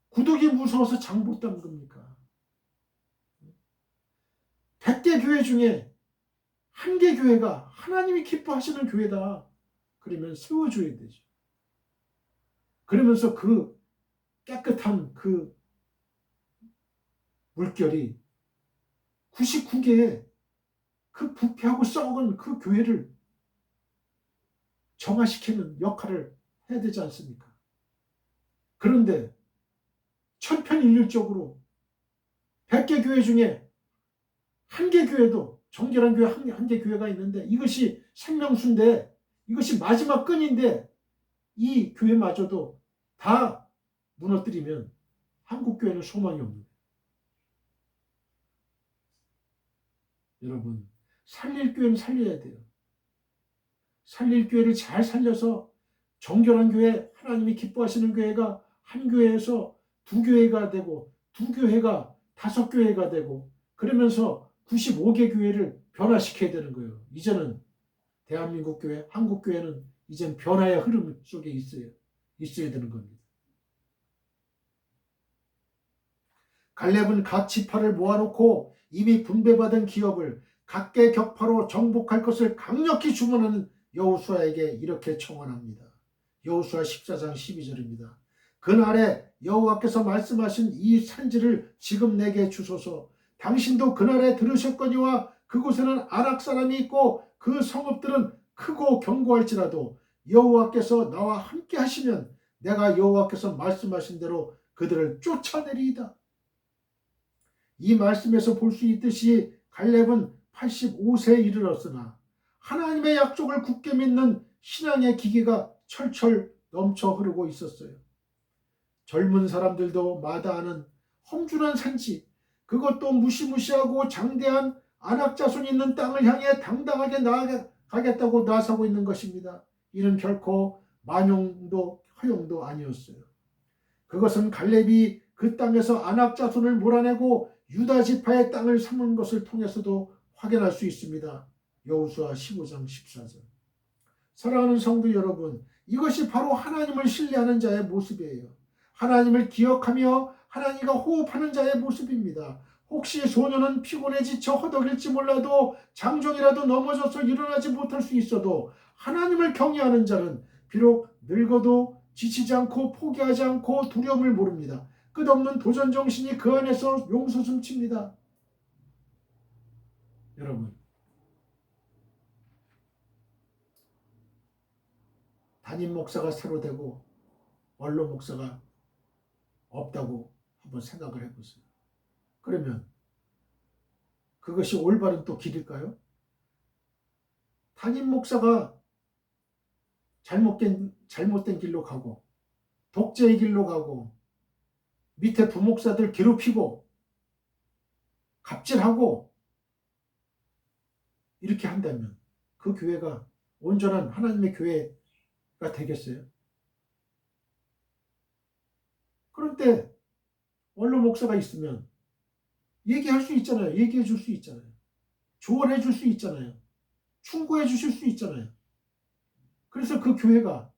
구독이 무서워서 장 못 담는 겁니까? 100개 교회 중에 한 개 교회가 하나님이 기뻐하시는 교회다, 그러면 세워줘야 되죠. 그러면서 그 깨끗한 그 물결이 99개의 그 부패하고 썩은 그 교회를 정화시키는 역할을 해야 되지 않습니까? 그런데 천편일률적으로 100개 교회 중에 한 개 교회도, 정결한 교회 한 개 교회가 있는데 이것이 생명수인데, 이것이 마지막 끈인데 이 교회마저도 다 무너뜨리면 한국교회는 소망이 없는 거예요. 여러분, 살릴 교회는 살려야 돼요. 살릴 교회를 잘 살려서 정결한 교회, 하나님이 기뻐하시는 교회가 한 교회에서 두 교회가 되고, 두 교회가 다섯 교회가 되고, 그러면서 95개 교회를 변화시켜야 되는 거예요. 이제는 대한민국 교회, 한국 교회는 이젠 변화의 흐름 속에 있어야 되는 겁니다. 갈렙은 각 지파를 모아놓고 이미 분배받은 기업을 각계 격파로 정복할 것을 강력히 주문하는 여호수아에게 이렇게 청원합니다. 여호수아 14장 12절입니다. 그날에 여호와께서 말씀하신 이 산지를 지금 내게 주소서. 당신도 그날에 들으셨거니와 그곳에는 아락 사람이 있고 그 성읍들은 크고 견고할지라도 여호와께서 나와 함께 하시면 내가 여호와께서 말씀하신 대로 그들을 쫓아내리이다. 이 말씀에서 볼 수 있듯이 갈렙은 85세에 이르렀으나 하나님의 약속을 굳게 믿는 신앙의 기계가 철철 넘쳐 흐르고 있었어요. 젊은 사람들도 마다하는 험준한 산지, 그것도 무시무시하고 장대한 안악자손이 있는 땅을 향해 당당하게 나아가겠다고 나서고 있는 것입니다. 이는 결코 만용도 허용도 아니었어요. 그것은 갈렙이 그 땅에서 아낙 자손을 몰아내고 유다 지파의 땅을 삼은 것을 통해서도 확인할 수 있습니다. 여호수아 15장 14절. 사랑하는 성도 여러분, 이것이 바로 하나님을 신뢰하는 자의 모습이에요. 하나님을 기억하며 하나님과 호흡하는 자의 모습입니다. 혹시 소년은 피곤해 지쳐 허덕일지 몰라도 장정이라도 넘어져서 일어나지 못할 수 있어도 하나님을 경외하는 자는 비록 늙어도 지치지 않고 포기하지 않고 두려움을 모릅니다. 끝없는 도전 정신이 그 안에서 용솟음칩니다. 여러분, 담임 목사가 새로 되고 원로 목사가 없다고 한번 생각을 해보세요. 그러면 그것이 올바른 또 길일까요? 담임 목사가 잘못된 길로 가고 독재의 길로 가고 밑에 부목사들 괴롭히고 갑질하고 이렇게 한다면 그 교회가 온전한 하나님의 교회가 되겠어요? 그런데 원로 목사가 있으면 얘기할 수 있잖아요. 얘기해 줄 수 있잖아요. 조언해 줄 수 있잖아요. 충고해 주실 수 있잖아요. 그래서 그 교회가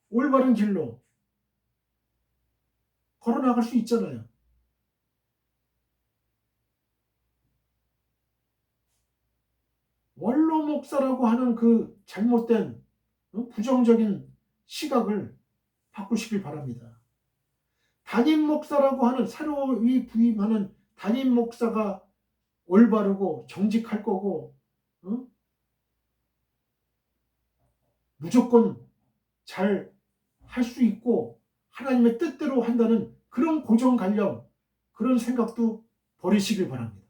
올바른 길로 걸어나갈 수 있잖아요. 원로 목사라고 하는 그 잘못된 부정적인 시각을 바꾸시길 바랍니다. 담임 목사라고 하는 새로이 부임하는 담임 목사가 올바르고 정직할 거고 무조건 잘 할 수 있고 하나님의 뜻대로 한다는 그런 고정관념, 그런 생각도 버리시길 바랍니다.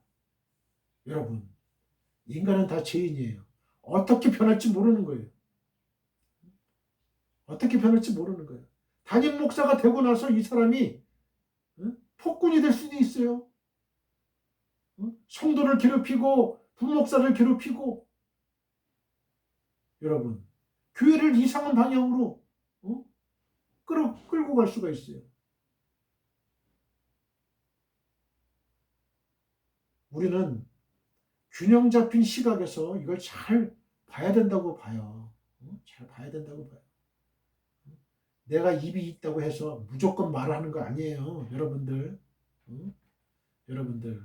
여러분, 인간은 다 죄인이에요. 어떻게 변할지 모르는 거예요. 어떻게 변할지 모르는 거예요. 담임 목사가 되고 나서 이 사람이 폭군이 될 수도 있어요. 성도를 괴롭히고 부목사를 괴롭히고. 여러분, 교회를 이상한 방향으로 끌고 갈 수가 있어요. 우리는 균형 잡힌 시각에서 이걸 잘 봐야 된다고 봐요. 잘 봐야 된다고 봐요. 내가 입이 있다고 해서 무조건 말하는 거 아니에요. 여러분들. 여러분들.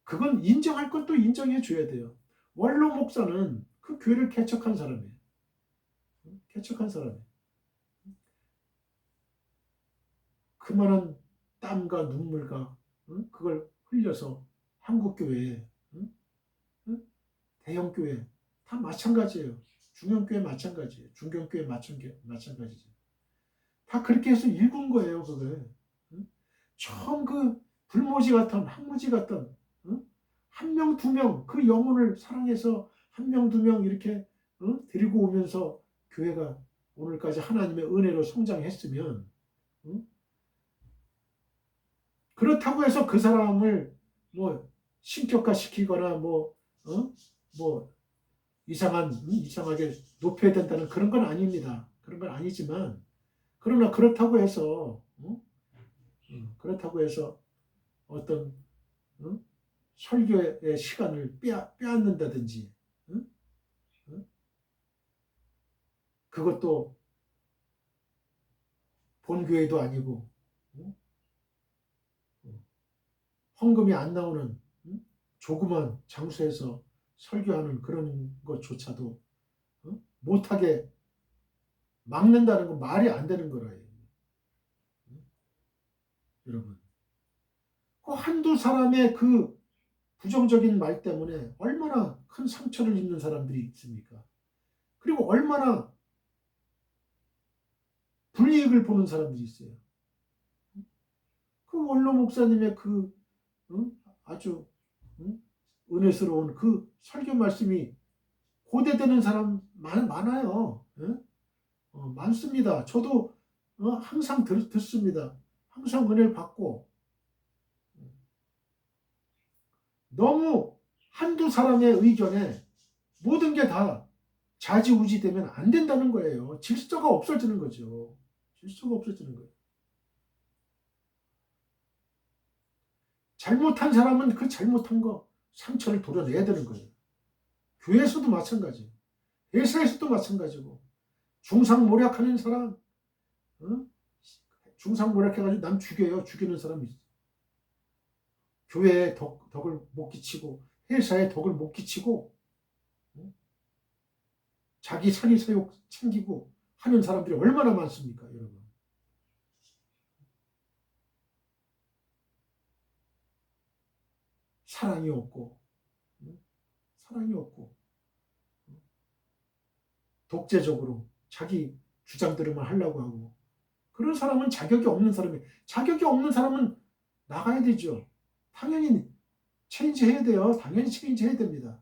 그건 인정할 것도 인정해 줘야 돼요. 원로 목사는 그 교회를 개척한 사람이에요. 개척한 사람이에요. 그만한 땀과 눈물과 그걸 흘려서 한국교회, 대형교회 다 마찬가지예요. 중형교회 마찬가지예요. 중견교회 마찬가지죠. 다 그렇게 해서 읽은 거예요. 그걸. 처음 그 불모지 같은 항무지 같은 한 명, 두 명 그 영혼을 사랑해서 한 명, 두 명 이렇게 데리고 오면서 교회가 오늘까지 하나님의 은혜로 성장했으면 그렇다고 해서 그 사람을 뭐 신격화시키거나 뭐 이상하게 높여야 된다는 그런 건 아닙니다. 그런 건 아니지만 그러나 그렇다고 해서 어떤 설교의 시간을 빼앗는다든지 그것도 본교회도 아니고 헌금이 안 나오는 조그만 장소에서 설교하는 그런 것조차도 못하게 막는다는 건 말이 안 되는 거라요. 여러분, 그 한두 사람의 그 부정적인 말 때문에 얼마나 큰 상처를 입는 사람들이 있습니까? 그리고 얼마나 불이익을 보는 사람들이 있어요. 그 원로 목사님의 그 아주 은혜스러운 그 설교 말씀이 고대되는 사람 많아요. 많습니다. 저도 항상 듣습니다. 항상 은혜를 받고 너무 한두 사람의 의견에 모든 게 다 좌지우지 되면 안 된다는 거예요. 질서가 없어지는 거죠. 질서가 없어지는 거예요. 잘못한 사람은 그 잘못한 거 상처를 도려내야 되는 거예요. 교회에서도 마찬가지, 회사에서도 마찬가지고, 중상모략하는 사람, 어? 중상모략해가지고 남 죽여요. 죽이는 사람이 있어. 교회에 덕을 못 끼치고, 회사에 덕을 못 끼치고, 어? 자기 사리사욕 챙기고 하는 사람들이 얼마나 많습니까, 여러분? 사랑이 없고, 사랑이 없고, 독재적으로 자기 주장대로만 하려고 하고, 그런 사람은 자격이 없는 사람이, 자격이 없는 사람은 나가야 되죠. 당연히 체인지 해야 돼요. 당연히 체인지 해야 됩니다.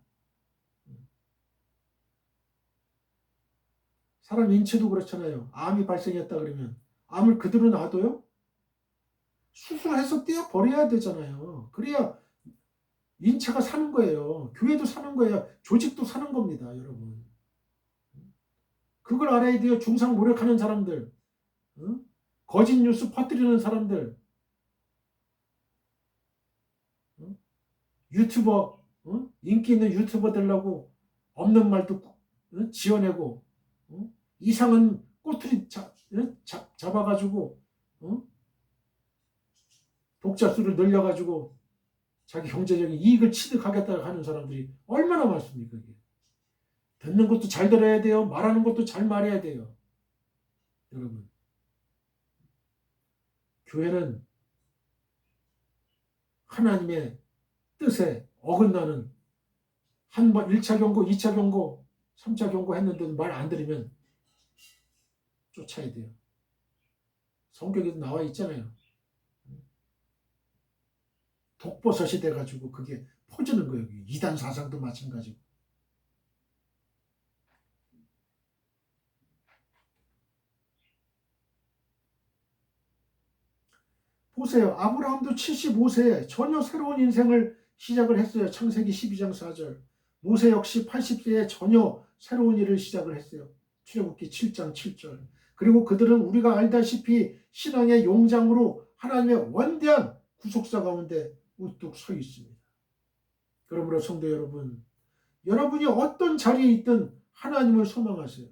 사람 인체도 그렇잖아요. 암이 발생했다 그러면 암을 그대로 놔둬요? 수술해서 떼어버려야 되잖아요. 그래야 인체가 사는 거예요. 교회도 사는 거예요. 조직도 사는 겁니다, 여러분. 그걸 알아야 돼요. 중상 모략하는 사람들, 어? 거짓 뉴스 퍼뜨리는 사람들, 어? 유튜버, 인기 있는 유튜버 되려고 없는 말도 지어내고, 이상한 꼬투리 잡아가지고, 독자 수를 늘려가지고 자기 경제적인 이익을 취득하겠다고 하는 사람들이 얼마나 많습니까? 이게. 듣는 것도 잘 들어야 돼요. 말하는 것도 잘 말해야 돼요. 여러분, 교회는 하나님의 뜻에 어긋나는 한 번 1차 경고, 2차 경고, 3차 경고 했는데도 말 안 들으면 쫓아야 돼요. 성경에도 나와 있잖아요. 독버섯이 돼가지고 그게 퍼지는 거예요. 이단 사상도 마찬가지고. 보세요. 아브라함도 75세에 전혀 새로운 인생을 시작을 했어요. 창세기 12장 4절. 모세 역시 80세에 전혀 새로운 일을 시작을 했어요. 출애굽기 7장 7절. 그리고 그들은 우리가 알다시피 신앙의 용장으로 하나님의 원대한 구속사 가운데 우뚝 서 있습니다. 그러므로 성도 여러분, 여러분이 어떤 자리에 있든 하나님을 소망하세요.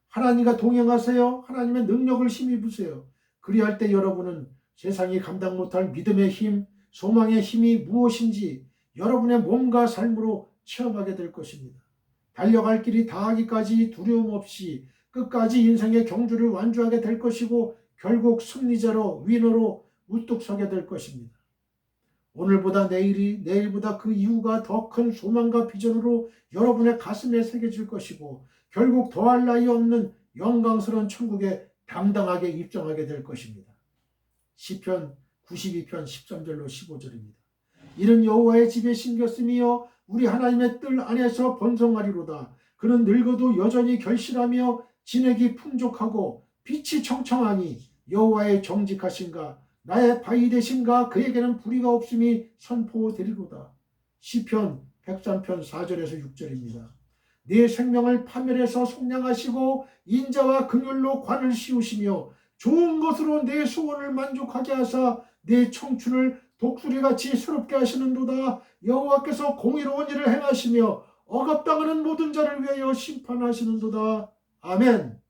하나님과 동행하세요. 하나님의 능력을 힘입으세요. 그리할 때 여러분은 세상이 감당 못할 믿음의 힘, 소망의 힘이 무엇인지 여러분의 몸과 삶으로 체험하게 될 것입니다. 달려갈 길이 다하기까지 두려움 없이 끝까지 인생의 경주를 완주하게 될 것이고 결국 승리자로 위너로 우뚝 서게 될 것입니다. 오늘보다 내일이, 내일보다 그 이후가 더 큰 소망과 비전으로 여러분의 가슴에 새겨질 것이고 결국 더할 나위 없는 영광스러운 천국에 당당하게 입성하게 될 것입니다. 시편 92편 13절로 15절입니다. 이는 여호와의 집에 심겼으며 우리 하나님의 뜰 안에서 번성하리로다. 그는 늙어도 여전히 결실하며 진액이 풍족하고 빛이 청청하니 여호와의 정직하신가 나의 바위 되신가 그에게는 불의가 없음이 선포되리로다. 시편 103편 4절에서 6절입니다. 내 생명을 파멸해서 속량하시고 인자와 긍휼로 관을 씌우시며 좋은 것으로 내 소원을 만족하게 하사 내 청춘을 독수리같이 새롭게 하시는도다. 여호와께서 공의로운 일을 행하시며 억압당하는 모든 자를 위하여 심판하시는도다. 아멘.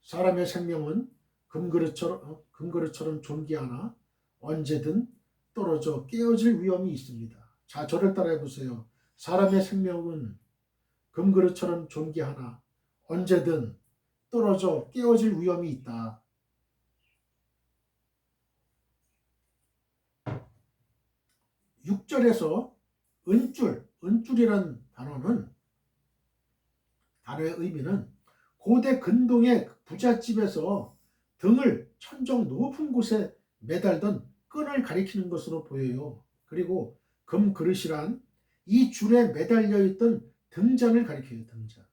사람의 생명은 금그릇처럼 존귀하나 언제든 떨어져 깨어질 위험이 있습니다. 자, 저를 따라해 보세요. 사람의 생명은 금그릇처럼 존귀하나 언제든 떨어져 깨어질 위험이 있다. 6절에서 은줄이라는 단어의 의미는 고대 근동의 부잣집에서 등을 천정 높은 곳에 매달던 끈을 가리키는 것으로 보여요. 그리고 금그릇이란 이 줄에 매달려 있던 등잔을 가리켜요. 등잔.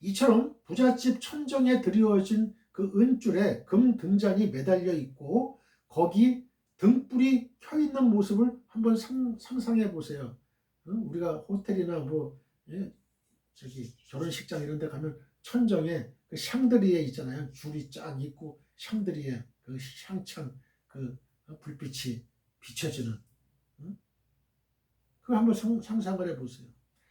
이처럼 부잣집 천정에 드리워진 그 은줄에 금 등잔이 매달려 있고 거기 등불이 켜 있는 모습을 한번 상상해 보세요. 우리가 호텔이나 저기 결혼식장 이런 데 가면 천정에 그 샹드리에 있잖아요. 줄이 쫙 있고 샹드리에 그 향찬 그 불빛이 비춰지는, 그거 한번 상상을 해보세요.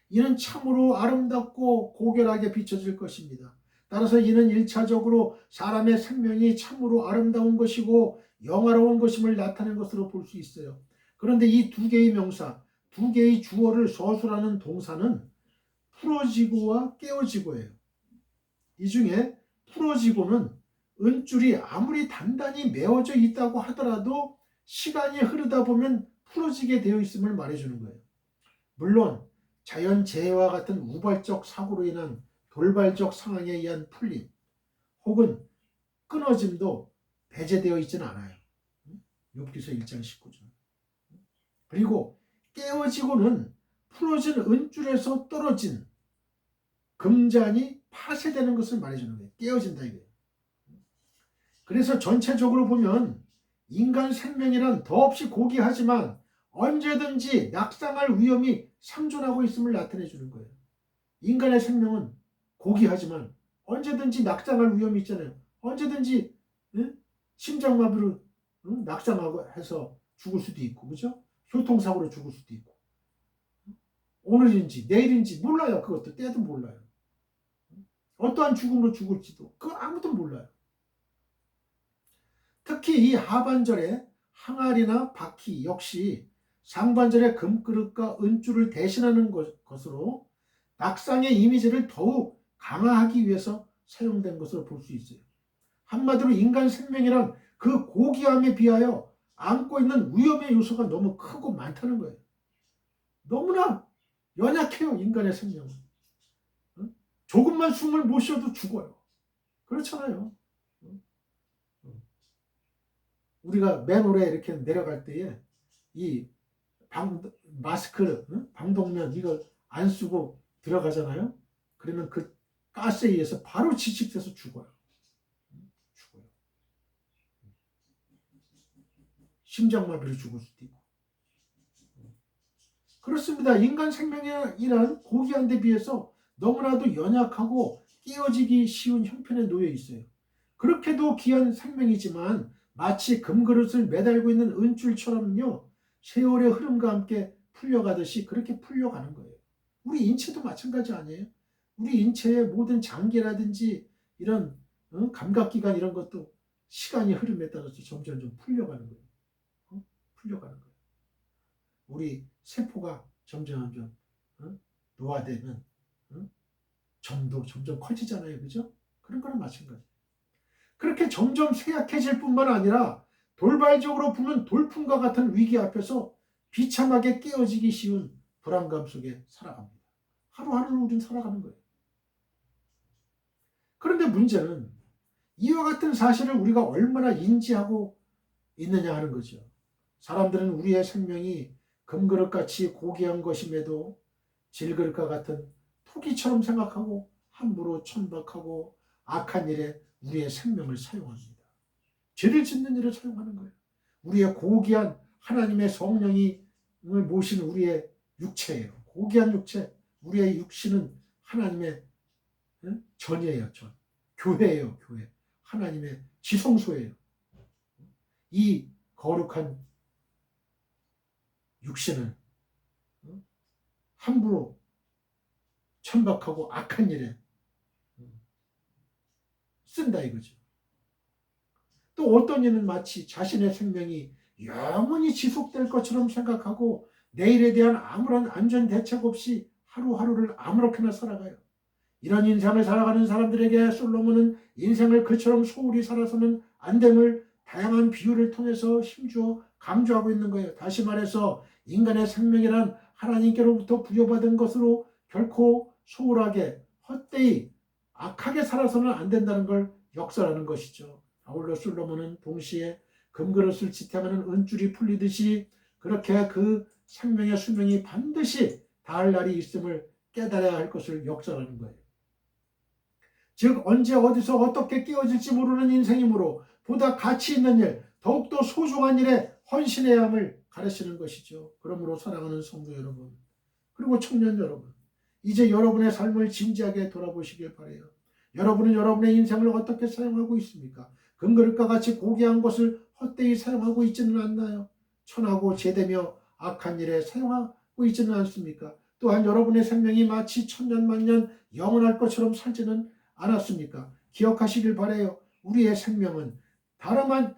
이는 참으로 아름답고 고결하게 비춰질 것입니다. 따라서 이는 1차적으로 사람의 생명이 참으로 아름다운 것이고 영화로운 것임을 나타낸 것으로 볼 수 있어요. 그런데 이 두 개의 명사, 두 개의 주어를 서술하는 동사는 풀어지고와 깨어지고예요. 이 중에 풀어지고는 은줄이 아무리 단단히 메어져 있다고 하더라도 시간이 흐르다 보면 풀어지게 되어 있음을 말해주는 거예요. 물론 자연재해와 같은 우발적 사고로 인한 돌발적 상황에 의한 풀림 혹은 끊어짐도 배제되어 있지는 않아요. 욥기서 1장 19절. 그리고 깨어지고는 풀어진 은줄에서 떨어진 금잔이 파쇄되는 것을 말해주는 거예요. 깨어진다 이거예요. 그래서 전체적으로 보면 인간 생명이란 더없이 고귀하지만 언제든지 낙상할 위험이 상존하고 있음을 나타내 주는 거예요. 인간의 생명은 고귀하지만 언제든지 낙상할 위험이 있잖아요. 언제든지 심장마비로 낙상하고 해서 죽을 수도 있고, 그죠? 교통사고로 죽을 수도 있고, 오늘인지 내일인지 몰라요. 그것도 때도 몰라요. 어떠한 죽음으로 죽을지도 그건 아무도 몰라요. 특히 이 하반절에 항아리나 바퀴 역시 상반절의 금그릇과 은줄을 대신하는 것으로 낙상의 이미지를 더욱 강화하기 위해서 사용된 것으로 볼 수 있어요. 한마디로 인간 생명이란 그 고귀함에 비하여 안고 있는 위험의 요소가 너무 크고 많다는 거예요. 너무나 연약해요, 인간의 생명은. 조금만 숨을 못 쉬어도 죽어요. 그렇잖아요. 우리가 맨홀에 이렇게 내려갈 때에 이 마스크, 방독면 이걸 안 쓰고 들어가잖아요. 그러면 그 가스에 의해서 바로 지직돼서 죽어요. 죽어요. 심장마비로 죽을 수도 있고. 그렇습니다. 인간 생명이란 고귀한 데 비해서 너무나도 연약하고 깨어지기 쉬운 형편에 놓여 있어요. 그렇게도 귀한 생명이지만 마치 금그릇을 매달고 있는 은줄처럼요, 세월의 흐름과 함께 풀려가듯이 그렇게 풀려가는 거예요. 우리 인체도 마찬가지 아니에요? 우리 인체의 모든 장기라든지 이런 감각기관 이런 것도 시간이 흐름에 따라서 점점 풀려가는 거예요. 풀려가는 거예요. 우리 세포가 점점 노화되면 점도 점점 커지잖아요. 그죠? 그런 거랑 마찬가지. 그렇게 점점 쇠약해질 뿐만 아니라 돌발적으로 부는 돌풍과 같은 위기 앞에서 비참하게 깨어지기 쉬운 불안감 속에 살아갑니다. 하루하루를 우린 살아가는 거예요. 그런데 문제는 이와 같은 사실을 우리가 얼마나 인지하고 있느냐 하는 거죠. 사람들은 우리의 생명이 금그릇같이 고귀한 것임에도 질그릇과 같은 토기처럼 생각하고 함부로 천박하고 악한 일에 우리의 생명을 사용합니다. 죄를 짓는 일에 사용하는 거예요. 우리의 고귀한 하나님의 성령이 모신 우리의 육체예요. 고귀한 육체, 우리의 육신은 하나님의 전이에요. 전. 교회예요. 교회. 하나님의 지성소예요. 이 거룩한 육신을 함부로 천박하고 악한 일에 쓴다 이거죠. 또 어떤 이는 마치 자신의 생명이 영원히 지속될 것처럼 생각하고 내일에 대한 아무런 안전 대책 없이 하루하루를 아무렇게나 살아가요. 이런 인생을 살아가는 사람들에게 솔로몬은 인생을 그처럼 소홀히 살아서는 안 됨을 다양한 비유를 통해서 힘주어 강조하고 있는 거예요. 다시 말해서 인간의 생명이란 하나님께로부터 부여받은 것으로 결코 소홀하게 헛되이 악하게 살아서는 안 된다는 걸 역설하는 것이죠. 아울러 솔로몬은 동시에 금그릇을 지탱하는 은줄이 풀리듯이 그렇게 그 생명의 수명이 반드시 닿을 날이 있음을 깨달아야 할 것을 역설하는 거예요. 즉 언제 어디서 어떻게 깨어질지 모르는 인생이므로 보다 가치 있는 일, 더욱더 소중한 일에 헌신해야 함을 가르치는 것이죠. 그러므로 사랑하는 성도 여러분, 그리고 청년 여러분, 이제 여러분의 삶을 진지하게 돌아보시길 바라요. 여러분은 여러분의 인생을 어떻게 사용하고 있습니까? 금그릇과 같이 고귀한 것을 헛되이 사용하고 있지는 않나요? 천하고 제대며 악한 일에 사용하고 있지는 않습니까? 또한 여러분의 생명이 마치 천년만년 영원할 것처럼 살지는 않았습니까? 기억하시길 바라요. 우리의 생명은 다른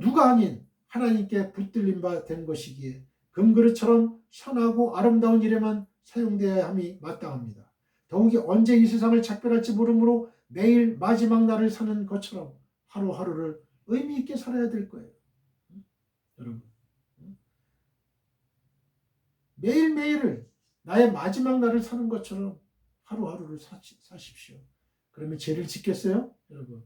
누가 아닌 하나님께 붙들림 바 된 것이기에 금그릇처럼 선하고 아름다운 일에만 사용되어야 함이 마땅합니다. 더욱이 언제 이 세상을 작별할지 모르므로 매일 마지막 날을 사는 것처럼 하루하루를 의미 있게 살아야 될 거예요. 여러분, 매일매일을 나의 마지막 날을 사는 것처럼 하루하루를 사십시오. 그러면 죄를 짓겠어요? 여러분,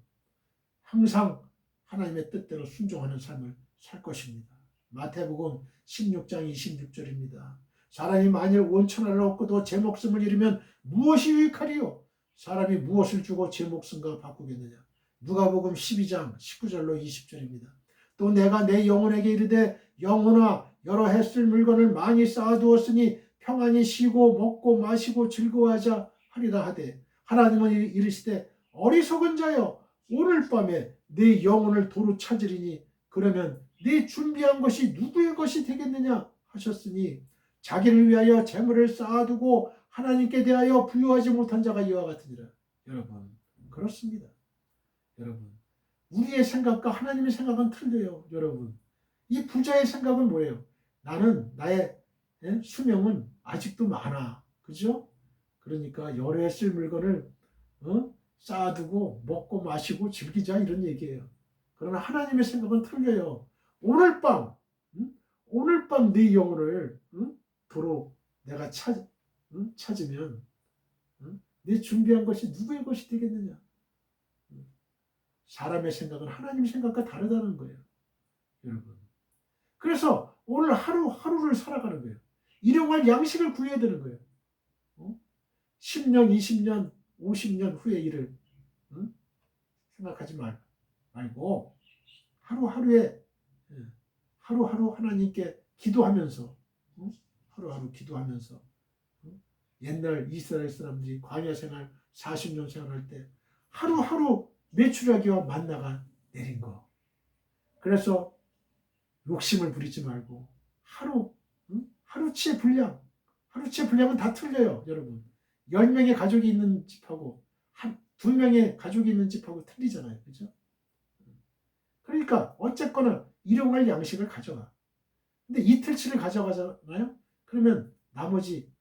항상 하나님의 뜻대로 순종하는 삶을 살 것입니다. 마태복음 16장 26절입니다. 사람이 만일 온 천하를 얻고도 제 목숨을 잃으면 무엇이 유익하리요? 사람이 무엇을 주고 제 목숨과 바꾸겠느냐? 누가복음 12장 19절로 20절입니다. 또 내가 내 영혼에게 이르되 영혼아 여러 해 쓸 물건을 많이 쌓아두었으니 평안히 쉬고 먹고 마시고 즐거워하자 하리라 하되 하나님은 이르시되 어리석은 자여 오늘 밤에 네 영혼을 도로 찾으리니 그러면 네 준비한 것이 누구의 것이 되겠느냐 하셨으니 자기를 위하여 재물을 쌓아두고 하나님께 대하여 부유하지 못한 자가 이와 같으니라. 여러분, 그렇습니다. 여러분, 우리의 생각과 하나님의 생각은 틀려요. 여러분, 이 부자의 생각은 뭐예요? 나의 수명은 아직도 많아. 그죠? 그러니까 여러 해 쓸 물건을 쌓아두고 먹고 마시고 즐기자 이런 얘기예요. 그러나 하나님의 생각은 틀려요. 오늘 밤 네 영혼을 도로 내가 찾으면 네 준비한 것이 누구의 것이 되겠느냐? 사람의 생각은 하나님의 생각과 다르다는 거예요. 여러분. 그래서 오늘 하루를 살아가는 거예요. 일용할 양식을 구해야 되는 거예요. 10년, 20년, 50년 후의 일을 생각하지 말고 하루하루 하나님께 기도하면서 하루하루 기도하면서 옛날 이스라엘 사람들이 광야 생활 40년 생활할 때 하루하루 메추라기와 만나가 내린 거. 그래서 욕심을 부리지 말고 하루치의 분량은 다 틀려요. 여러분 10명의 가족이 있는 집하고 2명의 가족이 있는 집하고 틀리잖아요. 그죠? 그러니까 어쨌거나 일용할 양식을 가져가. 근데 이틀치를 가져가잖아요. 그러면 나머지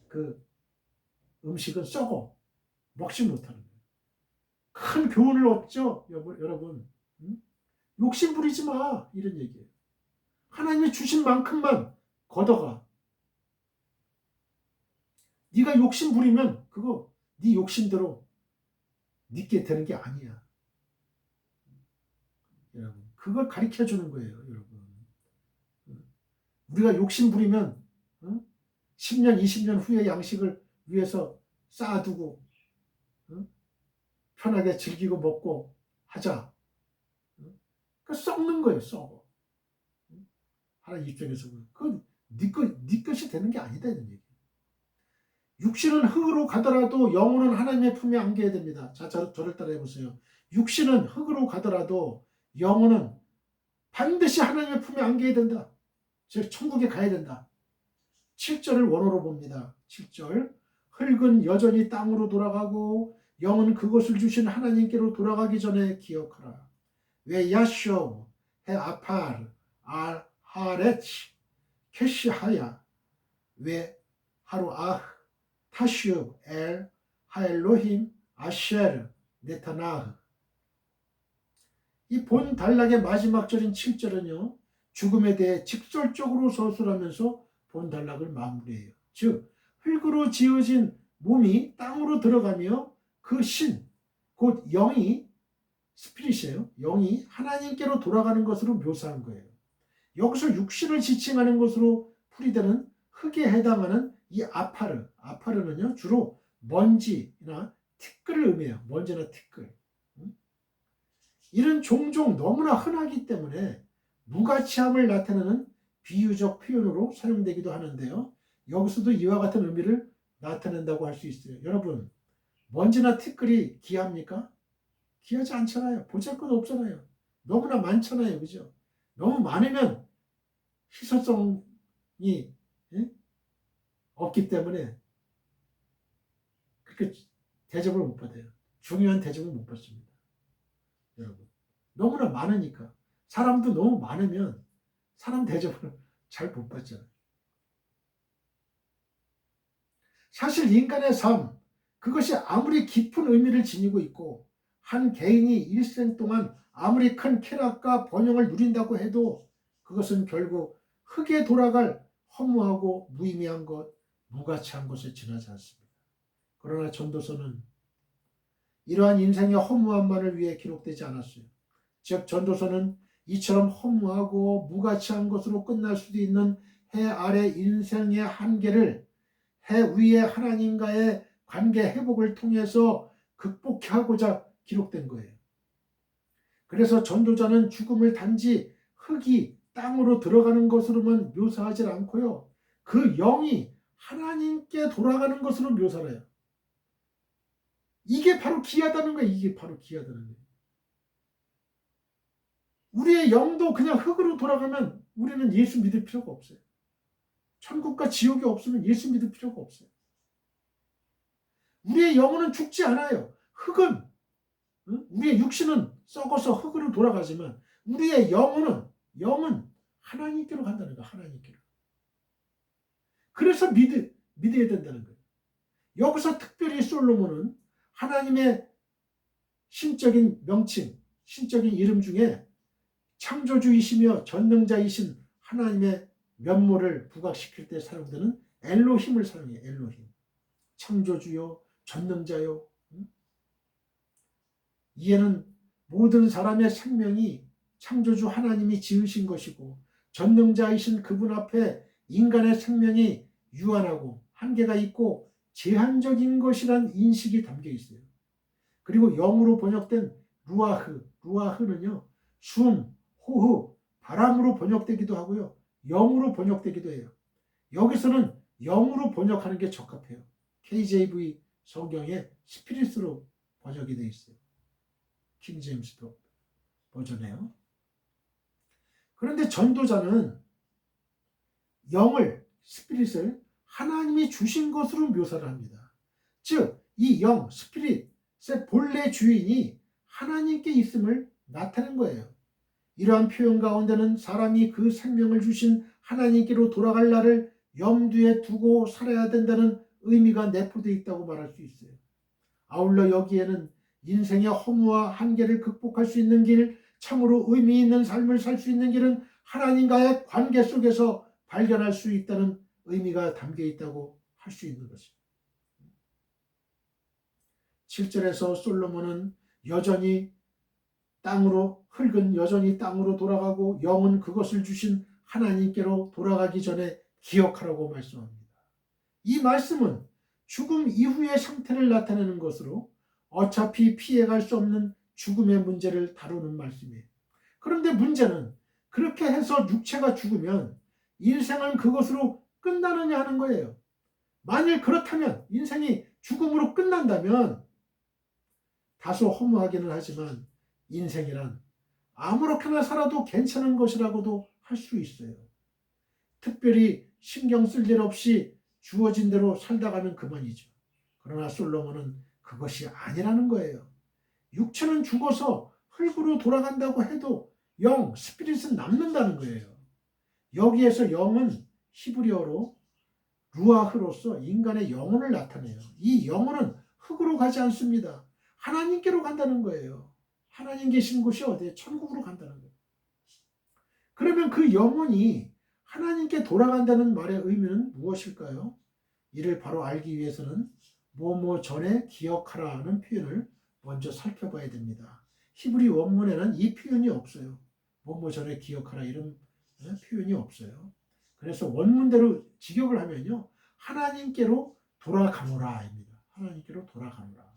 그 음식은 썩어. 먹지 못하는 거예요. 큰 교훈을 얻죠. 여러분. 욕심 부리지 마. 이런 얘기예요. 하나님이 주신 만큼만 걷어가. 네가 욕심 부리면 그거 네 욕심대로 네게 되는 게 아니야. 여러분, 그걸 가르쳐 주는 거예요. 여러분, 우리가 욕심 부리면 10년, 20년 후에 양식을 위해서 쌓아두고 편하게 즐기고 먹고 하자. 그 썩는 거예요. 썩어. 하나님 입장에서 그건 네 것이 되는 게 아니다 이런 얘기. 육신은 흙으로 가더라도 영혼은 하나님의 품에 안겨야 됩니다. 자, 저를 따라해 보세요. 육신은 흙으로 가더라도 영혼은 반드시 하나님의 품에 안겨야 된다. 즉 천국에 가야 된다. 7절을 원어로 봅니다. 7절 흙은 여전히 땅으로 돌아가고 영은 그것을 주신 하나님께로 돌아가기 전에 기억하라. 왜 야쇼 해 아파르 알 하레치 캐시하야 왜 하루 타슈 엘 하엘로힘 아쉐르 네타나흐. 이 본 단락의 마지막 절인 7절은요. 죽음에 대해 직설적으로 서술하면서 본 단락을 마무리해요. 즉 흙으로 지어진 몸이 땅으로 들어가며 그 신, 곧 영이 스피릿이에요. 영이 하나님께로 돌아가는 것으로 묘사한 거예요. 여기서 육신을 지칭하는 것으로 풀이되는 흙에 해당하는 이 아파르는요 주로 먼지나 티끌을 의미해요. 먼지나 티끌. 이는 종종 너무나 흔하기 때문에 무가치함을 나타내는 비유적 표현으로 사용되기도 하는데요. 여기서도 이와 같은 의미를 나타낸다고 할 수 있어요. 여러분, 먼지나 티끌이 귀합니까? 귀하지 않잖아요. 보잘것 없잖아요. 너무나 많잖아요. 그죠? 너무 많으면 희소성이 예? 없기 때문에 그렇게 대접을 못 받아요. 중요한 대접을 못 받습니다. 여러분. 너무나 많으니까. 사람도 너무 많으면 사람 대접을 잘 못 받잖아요. 사실 인간의 삶, 그것이 아무리 깊은 의미를 지니고 있고 한 개인이 일생 동안 아무리 큰 쾌락과 번영을 누린다고 해도 그것은 결국 흙에 돌아갈 허무하고 무의미한 것, 무가치한 것에 지나지 않습니다. 그러나 전도서는 이러한 인생의 허무함만을 위해 기록되지 않았어요. 즉 전도서는 이처럼 허무하고 무가치한 것으로 끝날 수도 있는 해 아래 인생의 한계를 해 위의 하나님과의 관계 회복을 통해서 극복하고자 기록된 거예요. 그래서 전도자는 죽음을 단지 흙이 땅으로 들어가는 것으로만 묘사하지 않고요. 그 영이 하나님께 돌아가는 것으로 묘사를 해요. 이게 바로 귀하다는 거예요. 이게 바로 귀하다는 거예요. 우리의 영도 그냥 흙으로 돌아가면 우리는 예수 믿을 필요가 없어요. 천국과 지옥이 없으면 예수 믿을 필요가 없어요. 우리의 영혼은 죽지 않아요. 흙은, 우리의 육신은 썩어서 흙으로 돌아가지만 우리의 영은 하나님께로 간다는 거예요. 하나님께로. 그래서 믿어야 된다는 거예요. 여기서 특별히 솔로몬은 하나님의 신적인 명칭, 신적인 이름 중에 창조주이시며 전능자이신 하나님의 면모를 부각시킬 때 사용되는 엘로힘을 사용해요. 엘로힘. 창조주요, 전능자요. 이에는 모든 사람의 생명이 창조주 하나님이 지으신 것이고 전능자이신 그분 앞에 인간의 생명이 유한하고 한계가 있고 제한적인 것이란 인식이 담겨 있어요. 그리고 영으로 번역된 루아흐는요. 숨, 호흡, 바람으로 번역되기도 하고요. 영으로 번역되기도 해요. 여기서는 영으로 번역하는 게 적합해요. KJV 성경에 스피릿으로 번역이 되어 있어요. 킹제임스 버전에요. 그런데 전도자는 영을, 스피릿을 하나님이 주신 것으로 묘사를 합니다. 즉, 이 영, 스피릿의 본래 주인이 하나님께 있음을 나타낸 거예요. 이러한 표현 가운데는 사람이 그 생명을 주신 하나님께로 돌아갈 날을 염두에 두고 살아야 된다는 의미가 내포되어 있다고 말할 수 있어요. 아울러 여기에는 인생의 허무와 한계를 극복할 수 있는 길, 참으로 의미 있는 삶을 살 수 있는 길은 하나님과의 관계 속에서 발견할 수 있다는 의미가 담겨 있다고 할 수 있는 것입니다. 7절에서 솔로몬은 흙은 여전히 땅으로 돌아가고 영은 그것을 주신 하나님께로 돌아가기 전에 기억하라고 말씀합니다. 이 말씀은 죽음 이후의 상태를 나타내는 것으로 어차피 피해갈 수 없는 죽음의 문제를 다루는 말씀이에요. 그런데 문제는 그렇게 해서 육체가 죽으면 인생은 그것으로 끝나느냐 하는 거예요. 만일 그렇다면 인생이 죽음으로 끝난다면 다소 허무하기는 하지만 인생이란 아무렇게나 살아도 괜찮은 것이라고도 할 수 있어요. 특별히 신경 쓸 일 없이 주어진 대로 살다 가면 그만이죠. 그러나 솔로몬은 그것이 아니라는 거예요. 육체는 죽어서 흙으로 돌아간다고 해도 영, 스피릿은 남는다는 거예요. 여기에서 영은 히브리어로 루아흐로서 인간의 영혼을 나타내요. 이 영혼은 흙으로 가지 않습니다. 하나님께로 간다는 거예요. 하나님 계신 곳이 어디에? 천국으로 간다는 거예요. 그러면 그 영혼이 하나님께 돌아간다는 말의 의미는 무엇일까요? 이를 바로 알기 위해서는 뭐뭐 전에 기억하라는 표현을 먼저 살펴봐야 됩니다. 히브리 원문에는 이 표현이 없어요. 뭐뭐 전에 기억하라 이런 표현이 없어요. 그래서 원문대로 직역을 하면요. 하나님께로 돌아가노라입니다. 하나님께로 돌아가노라.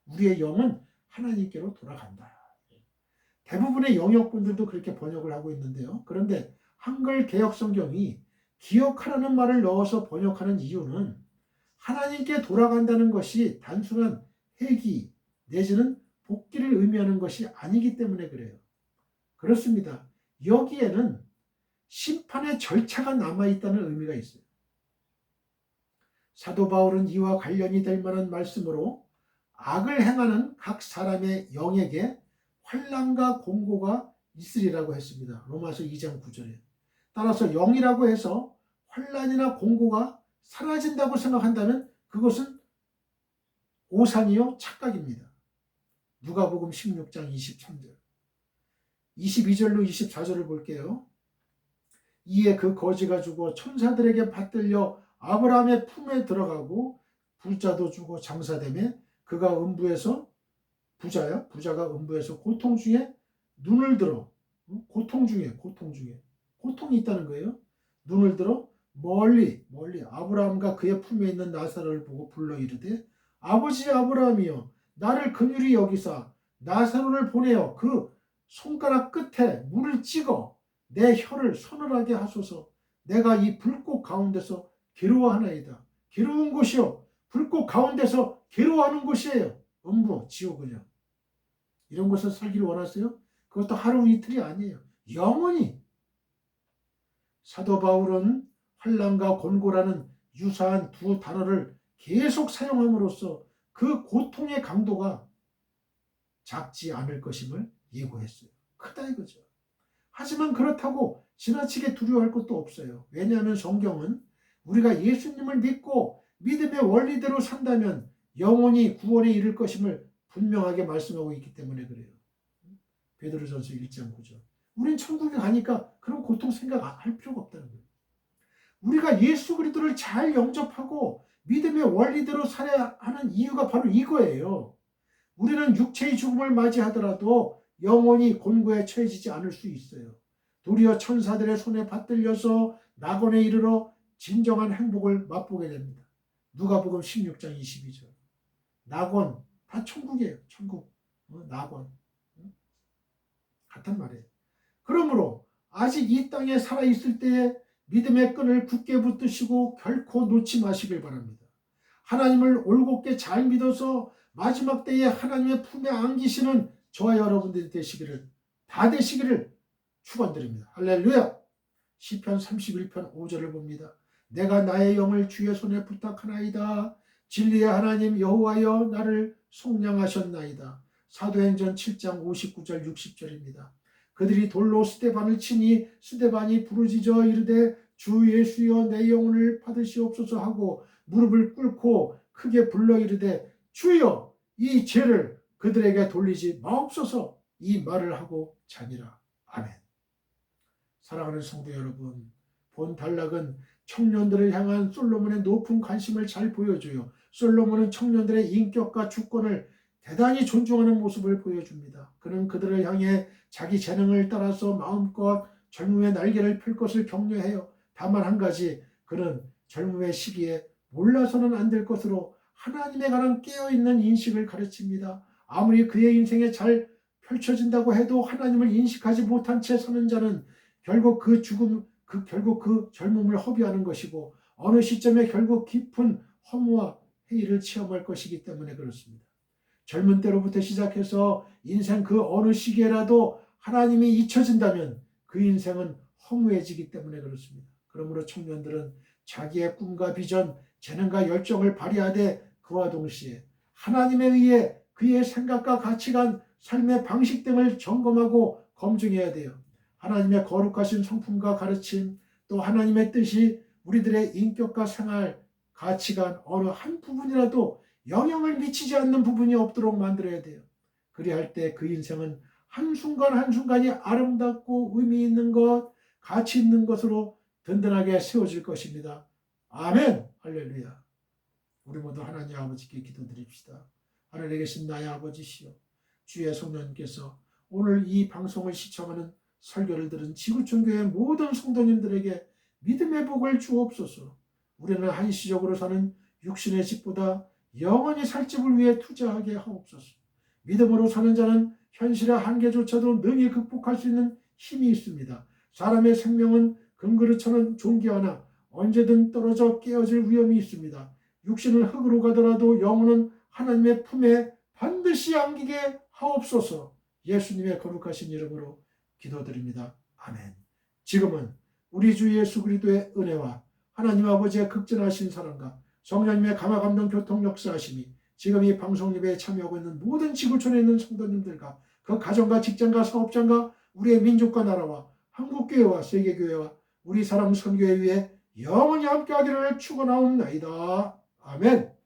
우리의 영은 하나님께로 돌아간다. 대부분의 영역분들도 그렇게 번역을 하고 있는데요. 그런데 한글 개역 성경이 기억하라는 말을 넣어서 번역하는 이유는 하나님께 돌아간다는 것이 단순한 회귀 내지는 복귀를 의미하는 것이 아니기 때문에 그래요. 그렇습니다. 여기에는 심판의 절차가 남아있다는 의미가 있어요. 사도 바울은 이와 관련이 될 만한 말씀으로 악을 행하는 각 사람의 영에게 환난과 공고가 있으리라고 했습니다. 로마서 2장 9절에. 따라서 영이라고 해서 환난이나 공고가 사라진다고 생각한다면 그것은 오산이요 착각입니다. 누가복음 16장 23절. 22절로 24절을 볼게요. 이에 그 거지가 죽어 천사들에게 받들려 아브라함의 품에 들어가고 부자도 주고 장사되매 그가 음부에서 부자가 음부에서 고통 중에 눈을 들어 고통이 있다는 거예요. 눈을 들어 멀리 아브라함과 그의 품에 있는 나사로를 보고 불러 이르되 아버지 아브라함이여 나를 긍휼히 여기사 나사로를 보내어 그 손가락 끝에 물을 찍어 내 혀를 서늘하게 하소서. 내가 이 불꽃 가운데서 괴로워하나이다. 괴로운 곳이요 불꽃 가운데서 괴로워하는 곳이에요. 음부 지옥은요. 이런 곳에서 살기를 원하세요? 그것도 하루 이틀이 아니에요. 영원히. 사도 바울은 환난과 곤고라는 유사한 두 단어를 계속 사용함으로써 그 고통의 강도가 작지 않을 것임을 예고했어요. 크다 이거죠. 하지만 그렇다고 지나치게 두려워할 것도 없어요. 왜냐하면 성경은 우리가 예수님을 믿고 믿음의 원리대로 산다면 영원히 구원에 이를 것임을 분명하게 말씀하고 있기 때문에 그래요. 베드로전서 1장 9절. 우린 천국에 가니까 그런 고통 생각할 필요가 없다는 거예요. 우리가 예수 그리스도를 잘 영접하고 믿음의 원리대로 살아야 하는 이유가 바로 이거예요. 우리는 육체의 죽음을 맞이하더라도 영원히 곤고에 처해지지 않을 수 있어요. 도리어 천사들의 손에 받들려서 낙원에 이르러 진정한 행복을 맛보게 됩니다. 누가복음 16장 22절. 낙원 다 천국이에요. 천국. 낙원. 같은 말이에요. 그러므로 아직 이 땅에 살아있을 때에 믿음의 끈을 굳게 붙드시고 결코 놓지 마시길 바랍니다. 하나님을 올곧게 잘 믿어서 마지막 때에 하나님의 품에 안기시는 저와 여러분들이 다 되시기를 축원드립니다. 할렐루야. 시편 31편 5절을 봅니다. 내가 나의 영을 주의 손에 부탁하나이다. 진리의 하나님 여호와여 나를 속량하셨나이다. 사도행전 7장 59절 60절입니다. 그들이 돌로 스데반을 치니 스데반이 부르짖어 이르되 주 예수여 내 영혼을 받으시옵소서 하고 무릎을 꿇고 크게 불러 이르되 주여 이 죄를 그들에게 돌리지 마옵소서 이 말을 하고 자니라. 아멘. 사랑하는 성도 여러분, 본 단락은 청년들을 향한 솔로몬의 높은 관심을 잘 보여줘요. 솔로몬은 청년들의 인격과 주권을 대단히 존중하는 모습을 보여줍니다. 그는 그들을 향해 자기 재능을 따라서 마음껏 젊음의 날개를 펼 것을 격려해요. 다만 한 가지, 그는 젊음의 시기에 몰라서는 안 될 것으로 하나님에 관한 깨어있는 인식을 가르칩니다. 아무리 그의 인생에 잘 펼쳐진다고 해도 하나님을 인식하지 못한 채 사는 자는 결국 그 젊음을 허비하는 것이고 어느 시점에 결국 깊은 허무와 회의를 체험할 것이기 때문에 그렇습니다. 젊은 때로부터 시작해서 인생 그 어느 시기에라도 하나님이 잊혀진다면 그 인생은 허무해지기 때문에 그렇습니다. 그러므로 청년들은 자기의 꿈과 비전, 재능과 열정을 발휘하되 그와 동시에 하나님에 의해 그의 생각과 가치관, 삶의 방식 등을 점검하고 검증해야 돼요. 하나님의 거룩하신 성품과 가르침, 또 하나님의 뜻이 우리들의 인격과 생활, 가치관 어느 한 부분이라도 영향을 미치지 않는 부분이 없도록 만들어야 돼요. 그리할 때 그 인생은 한순간 한순간이 아름답고 의미 있는 것, 가치 있는 것으로 든든하게 세워질 것입니다. 아멘. 할렐루야. 우리 모두 하나님 아버지께 기도드립시다. 하늘에 계신 나의 아버지시여, 주의 성령님께서 오늘 이 방송을 시청하는 설교를 들은 지구촌교회 모든 성도님들에게 믿음의 복을 주옵소서. 우리는 한시적으로 사는 육신의 집보다 영원히 살 집을 위해 투자하게 하옵소서. 믿음으로 사는 자는 현실의 한계조차도 능히 극복할 수 있는 힘이 있습니다. 사람의 생명은 금그릇처럼 존귀하나 언제든 떨어져 깨어질 위험이 있습니다. 육신은 흙으로 가더라도 영혼은 하나님의 품에 반드시 안기게 하옵소서. 예수님의 거룩하신 이름으로 기도드립니다. 아멘. 지금은 우리 주 예수 그리스도의 은혜와 하나님 아버지의 극진하신 사랑과 성령님의 감화감동 교통 역사하심이 지금 이 방송 예배에 참여하고 있는 모든 지구촌에 있는 성도님들과 그 가정과 직장과 사업장과 우리의 민족과 나라와 한국교회와 세계교회와 우리 사랑 선교회 위에 영원히 함께하기를 축원하옵나이다. 아멘.